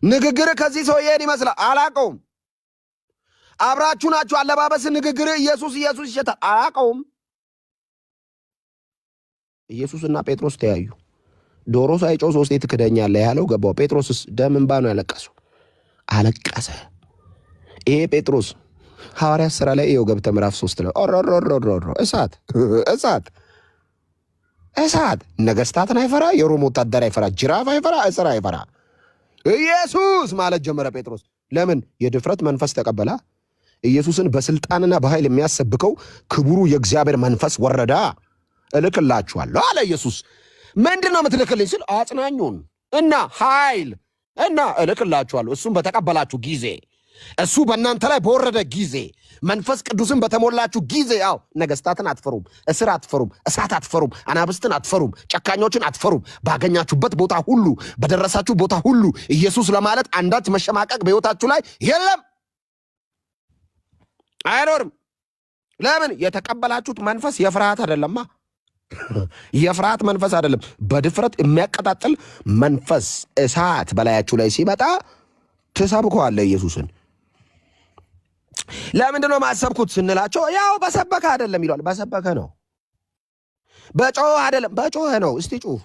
Speaker 2: ንግግር ከዚህ ሰው ይሄን ይመስላል። አላቀውም። አብራችሁ ናችሁ። አለባበስ፣ ንግግር ኢየሱስ ይሸታል። አላቀውም። ኢየሱስና ጴጥሮስ ተያዩ። ዶሮ ሳይጮህ 3 ትክደኛለህ ያለው ገባው። ጴጥሮስስ ደም እንባ ነው ያለቀሰው። አለቀሰ። ይሄ ጴጥሮስ ሐዋርያት ሥራ ላይ ይኸው ገብተህ ምዕራፍ 3 ላይ እሳት ነገስታትን አይፈራ፣ የሮም ወታደር አይፈራ፣ ጅራፍ አይፈራ፣ እስር አይፈራ። ኢየሱስ ማለት ጀመረ ጴጥሮስ። ለምን? የድፍረት መንፈስ ተቀበላ። ኢየሱስን በስልጣንና በኃይል የሚያሰብከው ክቡሩ የእግዚአብሔር መንፈስ ወረዳ። እልክላችኋለሁ አለ ኢየሱስ። ምንድን ነው የምትልክልኝ ሲል አጽናኙን እና ኃይል እና እልክላችኋለሁ። እሱም በተቀበላችሁ ጊዜ፣ እሱ በእናንተ ላይ በወረደ ጊዜ፣ መንፈስ ቅዱስን በተሞላችሁ ጊዜ፣ ያው ነገስታትን አትፈሩም፣ እስር አትፈሩም፣ እሳት አትፈሩም፣ አናብስትን አትፈሩም፣ ጨካኞችን አትፈሩም። ባገኛችሁበት ቦታ ሁሉ፣ በደረሳችሁ ቦታ ሁሉ ኢየሱስ ለማለት አንዳች መሸማቀቅ በሕይወታችሁ ላይ የለም፣ አይኖርም። ለምን? የተቀበላችሁት መንፈስ የፍርሃት አይደለማ። የፍርሃት መንፈስ አይደለም። በድፍረት የሚያቀጣጥል መንፈስ እሳት በላያችሁ ላይ ሲመጣ ትሰብከዋለህ ኢየሱስን። ለምንድን ነው ማሰብኩት ስንላቸው ያው በሰበከ አይደለም ይሏል። በሰበከ ነው። በጮህ አይደለም፣ በጮህ ነው። እስቲ ጩህ።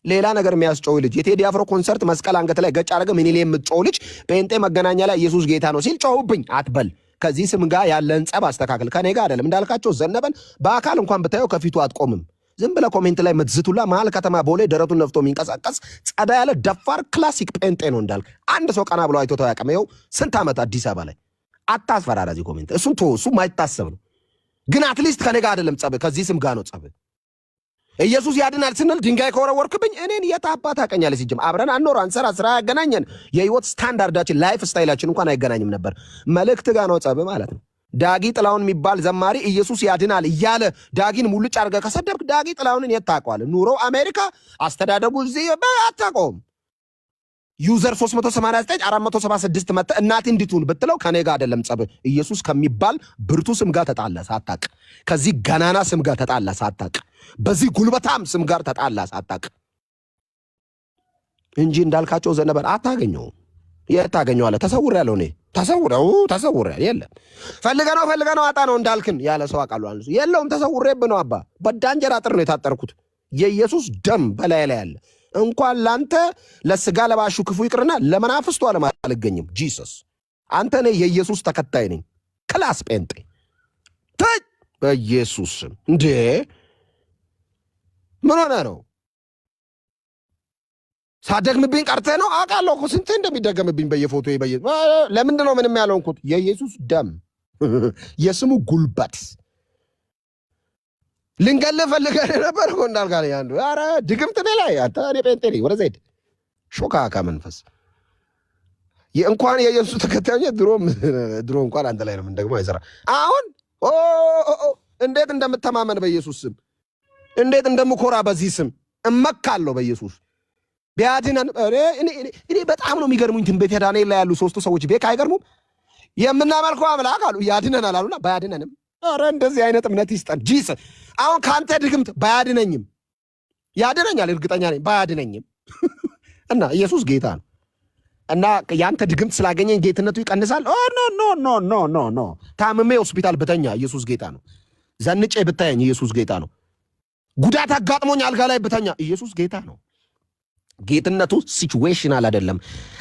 Speaker 2: ሌላ ነገር የሚያስጮህ ልጅ የቴዲ አፍሮ ኮንሰርት መስቀል አንገት ላይ ገጭ አደረገ ምን ይል የምትጮህ ልጅ ጴንጤ መገናኛ ላይ ኢየሱስ ጌታ ነው ሲል ጮህብኝ አትበል። ከዚህ ስም ጋር ያለን ጸብ አስተካክል። ከኔ ጋር አይደለም። እንዳልካቸው ዘነበን በአካል እንኳን ብታየው ከፊቱ አትቆምም። ዝም ብለህ ኮሜንት ላይ ምትዝቱላ መሀል ከተማ ቦሌ ደረቱን ነፍቶ የሚንቀሳቀስ ጸዳ ያለ ደፋር ክላሲክ ጴንጤ ነው እንዳልክ። አንድ ሰው ቀና ብሎ አይቶ ያውቅም? ይኸው ስንት ዓመት አዲስ አበባ ላይ። አታስፈራራ እዚህ ኮሜንት። እሱም ቶ እሱ ማይታሰብ ነው። ግን አትሊስት ከኔ ጋር አይደለም ጸብ፣ ከዚህ ስም ጋር ነው ጸብ። ኢየሱስ ያድናል ስንል ድንጋይ ከወረወርክብኝ እኔን የት አባት ታውቀኛለህ? ሲጀም አብረን አንኖር አንሰራ፣ ስራ ያገናኘን የህይወት ስታንዳርዳችን ላይፍ ስታይላችን እንኳን አይገናኝም ነበር። መልእክት ጋር ነው ጸብ ማለት ነው። ዳጊ ጥላውን የሚባል ዘማሪ ኢየሱስ ያድናል እያለ ዳጊን ሙልጭ አድርገህ ከሰደብክ ዳጊ ጥላውንን የት ታውቀዋለህ? ኑሮ አሜሪካ፣ አስተዳደጉ እዚህ አታውቀውም። ዩዘር 389 476 መጣ እናቴ እንድትሁን ብትለው ከኔ ጋር አይደለም ጸብ። ኢየሱስ ከሚባል ብርቱ ስም ጋር ተጣላ ሳታቅ፣ ከዚህ ገናና ስም ጋር ተጣላ ሳታቅ፣ በዚህ ጉልበታም ስም ጋር ተጣላ ሳታቅ እንጂ እንዳልካቸው ዘነበን አታገኘው። የት ታገኘዋለህ? ተሰውሬያለሁ እኔ ተሰውሬያለሁ። የለም ፈልገነው አጣ ነው እንዳልክን ያለ ሰው አውቃለሁ። አንሱ የለውም ተሰውሬብህ ነው አባ። በዳንጀር አጥር ነው የታጠርኩት። የኢየሱስ ደም በላይ ላይ ያለ እንኳን ላንተ ለስጋ ለባሹ ክፉ ይቅርና ለመናፍስቱ ዓለም አልገኝም። ጂሰስ አንተ ነህ የኢየሱስ ተከታይ ነኝ። ክላስ ጴንጤ ተይ በኢየሱስ እንዴ ምን ሆነ ነው? ሳደግምብኝ ቀርተህ ነው? አውቃለሁ እኮ ስንት እንደሚደገምብኝ በየፎቶ ለምንድን ነው ምንም ያልሆንኩት? የኢየሱስ ደም የስሙ ጉልበት ልንገልህ ፈልገህ ነበር እኮ እንዳልካ አንዱ ኧረ ድግምት እኔ ላይ አንተ እኔ ጴንጤ ነኝ ወደ ዘይድ ሾካካ መንፈስ እንኳን የኢየሱስ ተከታዮች ድሮ እንኳን አንተ ላይ ነው ምን ደግሞ አይሰራ። አሁን እንዴት እንደምተማመን በኢየሱስ ስም እንዴት እንደምኮራ በዚህ ስም እመካለሁ በኢየሱስ ቢያድነን። እኔ በጣም ነው የሚገርሙኝ። ትንቢተ ዳንኤል ላይ ያሉ ሶስቱ ሰዎች ቤት አይገርሙም? የምናመልከው አምላክ አሉ ያድነናል አሉና ባያድነንም ኧረ እንደዚህ አይነት እምነት ይስጠን ጂስ። አሁን ከአንተ ድግምት ባያድነኝም ያድነኛል እርግጠኛ ነኝ። ባያድነኝም እና ኢየሱስ ጌታ ነው እና ያንተ ድግምት ስላገኘኝ ጌትነቱ ይቀንሳል? ኖ ታምሜ ሆስፒታል ብተኛ ኢየሱስ ጌታ ነው። ዘንጬ ብታየኝ ኢየሱስ ጌታ ነው። ጉዳት አጋጥሞኝ አልጋ ላይ ብተኛ ኢየሱስ ጌታ ነው። ጌትነቱ ሲቹዌሽናል አይደለም፣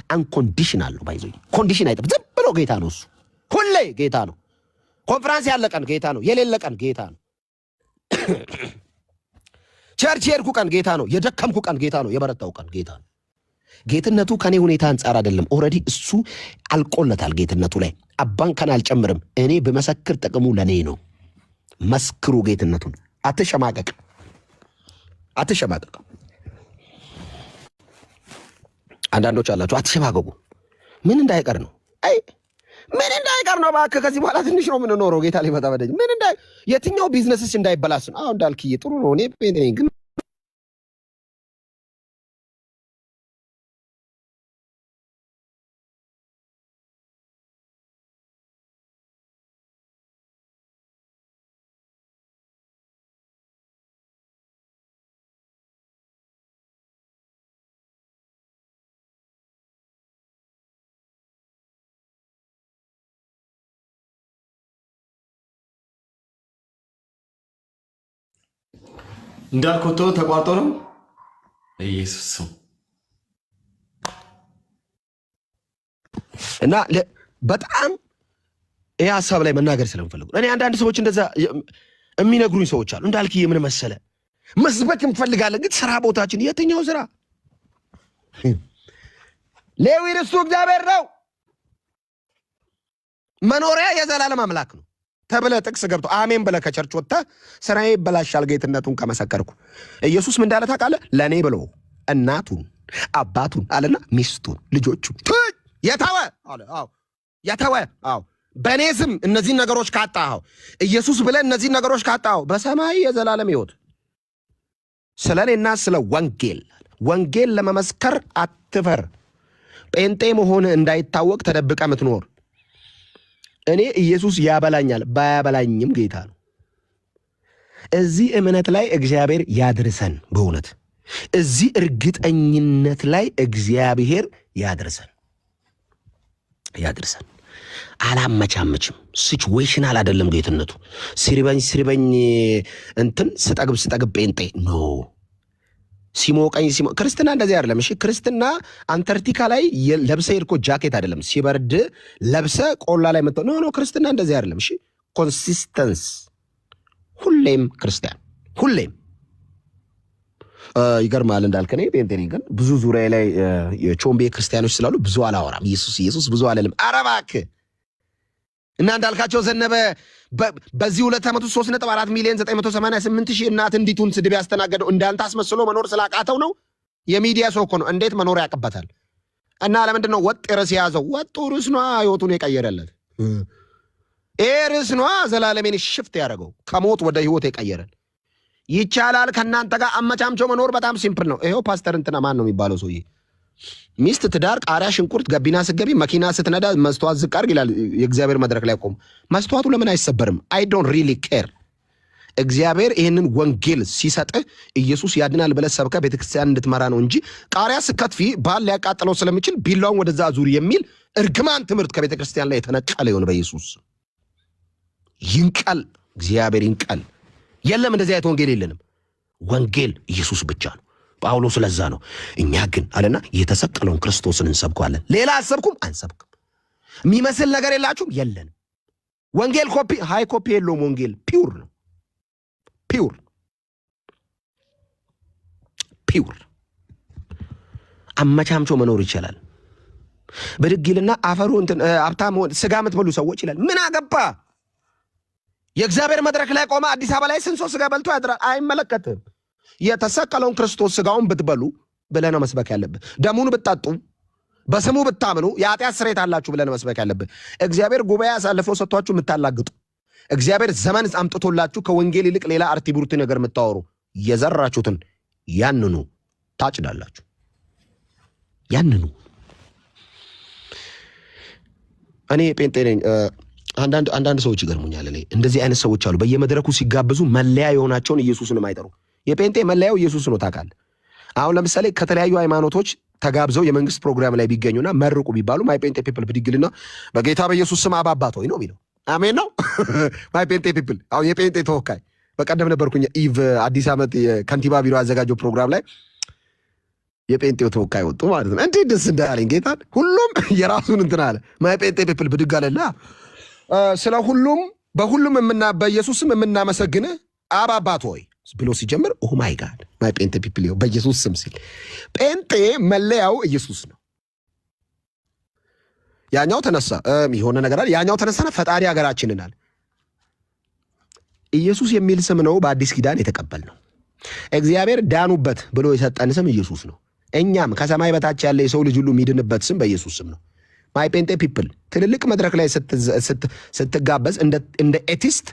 Speaker 2: አንኮንዲሽናል ነው። ባይዞ ኮንዲሽን አይጠብም። ዝም ብሎ ጌታ ነው። እሱ ሁሌ ጌታ ነው። ኮንፈረንስ ያለ ቀን ጌታ ነው፣ የሌለ ቀን ጌታ ነው። ቸርች የሄድኩ ቀን ጌታ ነው፣ የደከምኩ ቀን ጌታ ነው፣ የበረታው ቀን ጌታ ነው። ጌትነቱ ከኔ ሁኔታ አንጻር አይደለም። ኦልሬዲ እሱ አልቆለታል ጌትነቱ ላይ። አባን ከን አልጨምርም። እኔ በመሰክር ጥቅሙ ለኔ ነው። መስክሩ ጌትነቱን። አትሸማቀቅ። አንዳንዶች አላችሁ አትሸማቀቁ። ምን እንዳይቀር ነው? ምን እንዳይቀር ነው? እባክህ ከዚህ በኋላ ትንሽ ነው የምንኖረው። ጌታ ሊመጣ በደጅ የትኛው ቢዝነስሽ እንዳይበላሽ ነው? አሁን እንዳልክዬ ጥሩ ነው። እኔ ግን
Speaker 3: እንዳልኩት ተቋርጦ ነው። ኢየሱስ
Speaker 2: እና በጣም ይህ ሀሳብ ላይ መናገር ስለምፈልጉ እኔ አንዳንድ ሰዎች እንደዛ የሚነግሩኝ ሰዎች አሉ። እንዳልክዬ ምን መሰለ መስበክ እንፈልጋለን፣ ግን ስራ ቦታችን የትኛው ስራ ሌዊ ርስቱ እግዚአብሔር ነው፣ መኖሪያ የዘላለም አምላክ ነው ተብለ ጥቅስ ገብቶ አሜን ብለ ከቸርች ወጥተ ስራዬ ይበላሻል ጌትነቱን ከመሰከርኩ። ኢየሱስ ምን እንዳለ ታውቃለህ? ለእኔ ብሎ እናቱን አባቱን አለና ሚስቱን ልጆቹን የተወ አለ። የተወ በእኔ ስም እነዚህን ነገሮች ካጣኸው፣ ኢየሱስ ብለ እነዚህን ነገሮች ካጣኸው በሰማይ የዘላለም ሕይወት ስለ እኔና ስለ ወንጌል ለመመስከር አትፈር። ጴንጤ መሆን እንዳይታወቅ ተደብቀ ምትኖር እኔ ኢየሱስ ያበላኛል ባያበላኝም ጌታ ነው። እዚህ እምነት ላይ እግዚአብሔር ያድርሰን። በእውነት እዚህ እርግጠኝነት ላይ እግዚአብሔር ያድርሰን። አላመቻመችም። ሲቹዌሽናል አይደለም ጌትነቱ። ሲርበኝ እንትን ስጠግብ ጴንጤ ኖ ሲሞቀኝ ክርስትና እንደዚህ አይደለም። እሺ ክርስትና አንታርክቲካ ላይ ለብሰ ሄድኮ ጃኬት አይደለም። ሲበርድ ለብሰ ቆላ ላይ መጥቶ ኖ ክርስትና እንደዚህ አይደለም። እሺ ኮንሲስተንስ ሁሌም ክርስቲያን ሁሌም ይገርማል። እንዳልከኔ ጴንጤ ነኝ፣ ግን ብዙ ዙሪያ ላይ የቾምቤ ክርስቲያኖች ስላሉ ብዙ አላወራም። ኢየሱስ ብዙ አለልም። ኧረ እባክህ እና እንዳልካቸው ዘነበ በዚህ 2 ዓመት 3.4 ሚሊዮን 988 ሺህ እናት እንዲቱን ስድብ ያስተናገደው እንዳንተ አስመስሎ መኖር ስላቃተው ነው። የሚዲያ ሰው እኮ ነው። እንዴት መኖር ያቀበታል? እና ለምንድን ነው ወጥ ርዕስ የያዘው? ወጡ ርዕስ ነዋ ህይወቱን የቀየረለት። ይሄ ርዕስ ነዋ ዘላለሜን ሽፍት ያደረገው ከሞት ወደ ህይወት የቀየረን። ይቻላል ከእናንተ ጋር አመቻምቾ መኖር በጣም ሲምፕል ነው። ይሄው ፓስተር እንትና ማን ነው የሚባለው ሰውዬ ሚስት፣ ትዳር፣ ቃሪያ፣ ሽንኩርት ገቢና ስገቢ መኪና ስትነዳ መስተዋት ዝቅ አድርግ ይላል። የእግዚአብሔር መድረክ ላይ ቆም። መስተዋቱ ለምን አይሰበርም? አይ ዶንት ሪሊ ኬር። እግዚአብሔር ይህንን ወንጌል ሲሰጥህ ኢየሱስ ያድናል ብለህ ሰብከህ ቤተክርስቲያን እንድትመራ ነው እንጂ ቃሪያ ስከትፊ ባል ሊያቃጥለው ስለሚችል ቢላውን ወደዛ ዙር የሚል እርግማን ትምህርት ከቤተክርስቲያን ላይ የተነቀለ ይሆን በኢየሱስ ይንቀል። እግዚአብሔር ይንቀል። የለም እንደዚህ አይነት ወንጌል የለንም። ወንጌል ኢየሱስ ብቻ ነው። ጳውሎስ ለዛ ነው እኛ ግን አለና የተሰቀለውን ክርስቶስን እንሰብከዋለን። ሌላ አሰብኩም አንሰብክም። የሚመስል ነገር የላችሁም የለንም። ወንጌል ኮፒ ሃይ ኮፒ የለውም። ወንጌል ፒውር ነው። ፒውር ፒውር አመቻምቾ መኖር ይችላል። በድግልና አፈሩ እንትን ሀብታም ስጋ የምትበሉ ሰዎች ይላል። ምን አገባ? የእግዚአብሔር መድረክ ላይ ቆመ አዲስ አበባ ላይ ስንት ሰው ስጋ በልቶ ያድራል? አይመለከትም። የተሰቀለውን ክርስቶስ ስጋውን ብትበሉ ብለህ ነው መስበክ ያለብህ። ደሙን ብትጠጡ በስሙ ብታምኑ የኃጢአት ስርየት አላችሁ ብለህ ነው መስበክ ያለብህ። እግዚአብሔር ጉባኤ አሳልፈው ሰጥቷችሁ የምታላግጡ፣ እግዚአብሔር ዘመን አምጥቶላችሁ ከወንጌል ይልቅ ሌላ አርቲቡርቲ ነገር የምታወሩ የዘራችሁትን ያንኑ ታጭዳላችሁ። ያንኑ እኔ ጴንጤ ነኝ። አንዳንድ ሰዎች ይገርሙኛል። እኔ እንደዚህ አይነት ሰዎች አሉ በየመድረኩ ሲጋበዙ መለያ የሆናቸውን ኢየሱስንም አይጠሩ። የጴንጤ መለያው ኢየሱስ ነው ታውቃለህ። አሁን ለምሳሌ ከተለያዩ ሃይማኖቶች ተጋብዘው የመንግስት ፕሮግራም ላይ ቢገኙና መርቁ ቢባሉ ማይ ጴንጤ ፒፕል ብድግልና በጌታ በኢየሱስ ስም አባባት ሆይ ነው የሚለው። አሜን ነው ማይ ጴንጤ ፒፕል። አሁን የጴንጤ ተወካይ በቀደም ነበርኩኝ ኢቭ አዲስ ዓመት የከንቲባ ቢሮ ያዘጋጀው ፕሮግራም ላይ የጴንጤው ተወካይ ወጡ ማለት ነው። እንዴት ደስ እንዳለኝ ጌታን። ሁሉም የራሱን እንትን አለ። ማይ ጴንጤ ፒፕል ብድግ አለና ስለ ሁሉም በሁሉም በኢየሱስም የምናመሰግንህ አባባት ሆይ ብሎ ሲጀምር ኦ ማይ ጋድ ማይ ጴንጤ ፒፕል በኢየሱስ ስም ሲል ጴንጤ መለያው ኢየሱስ ነው። ያኛው ተነሳ የሆነ ነገር አለ። ያኛው ተነሳና ፈጣሪ ሀገራችንን አለ። ኢየሱስ የሚል ስም ነው በአዲስ ኪዳን የተቀበልነው። እግዚአብሔር ዳኑበት ብሎ የሰጠን ስም ኢየሱስ ነው። እኛም ከሰማይ በታች ያለ የሰው ልጅ ሁሉ የሚድንበት ስም በኢየሱስ ስም ነው። ማይ ጴንጤ ፒፕል ትልልቅ መድረክ ላይ ስትጋበዝ እንደ ኤቲስት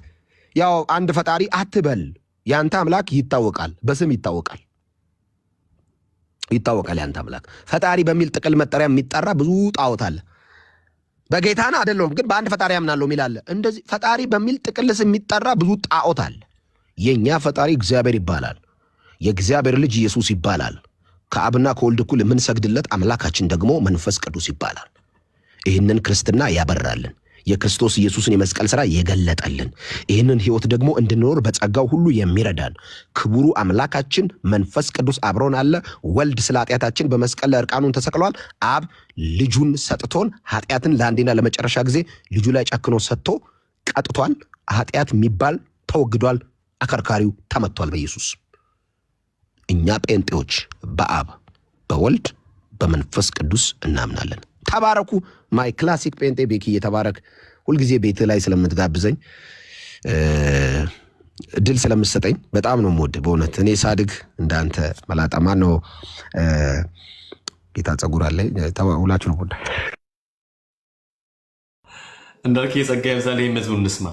Speaker 2: ያው አንድ ፈጣሪ አትበል። ያንተ አምላክ ይታወቃል፣ በስም ይታወቃል። ያንተ አምላክ ፈጣሪ በሚል ጥቅል መጠሪያ የሚጠራ ብዙ ጣዖት አለ። በጌታና አይደለም ግን በአንድ ፈጣሪ ያምናለሁ የሚላለ። እንደዚህ ፈጣሪ በሚል ጥቅል ስም የሚጠራ ብዙ ጣዖት አለ። የኛ ፈጣሪ እግዚአብሔር ይባላል። የእግዚአብሔር ልጅ ኢየሱስ ይባላል። ከአብና ከወልድ እኩል የምንሰግድለት አምላካችን ደግሞ መንፈስ ቅዱስ ይባላል። ይህንን ክርስትና ያበራልን የክርስቶስ ኢየሱስን የመስቀል ሥራ የገለጠልን ይህንን ሕይወት ደግሞ እንድንኖር በጸጋው ሁሉ የሚረዳን ክቡሩ አምላካችን መንፈስ ቅዱስ አብሮን አለ። ወልድ ስለ ኃጢአታችን በመስቀል ላይ እርቃኑን ተሰቅሏል። አብ ልጁን ሰጥቶን ኃጢአትን ለአንዴና ለመጨረሻ ጊዜ ልጁ ላይ ጨክኖ ሰጥቶ ቀጥቷል። ኃጢአት የሚባል ተወግዷል። አከርካሪው ተመቷል በኢየሱስ። እኛ ጴንጤዎች በአብ በወልድ በመንፈስ ቅዱስ እናምናለን። ተባረኩ። ማይ ክላሲክ ጴንጤ ቤኪ የተባረክ። ሁልጊዜ ቤት ላይ ስለምትጋብዘኝ ድል ስለምትሰጠኝ በጣም ነው የምወድ በእውነት። እኔ ሳድግ እንዳንተ መላጣ ማን ነው ጌታ ጸጉር አለ ሁላችሁ ነው ወዳ
Speaker 3: እንዳልክ የጸጋ ይብዛልህ። መዝሙር እንስማ።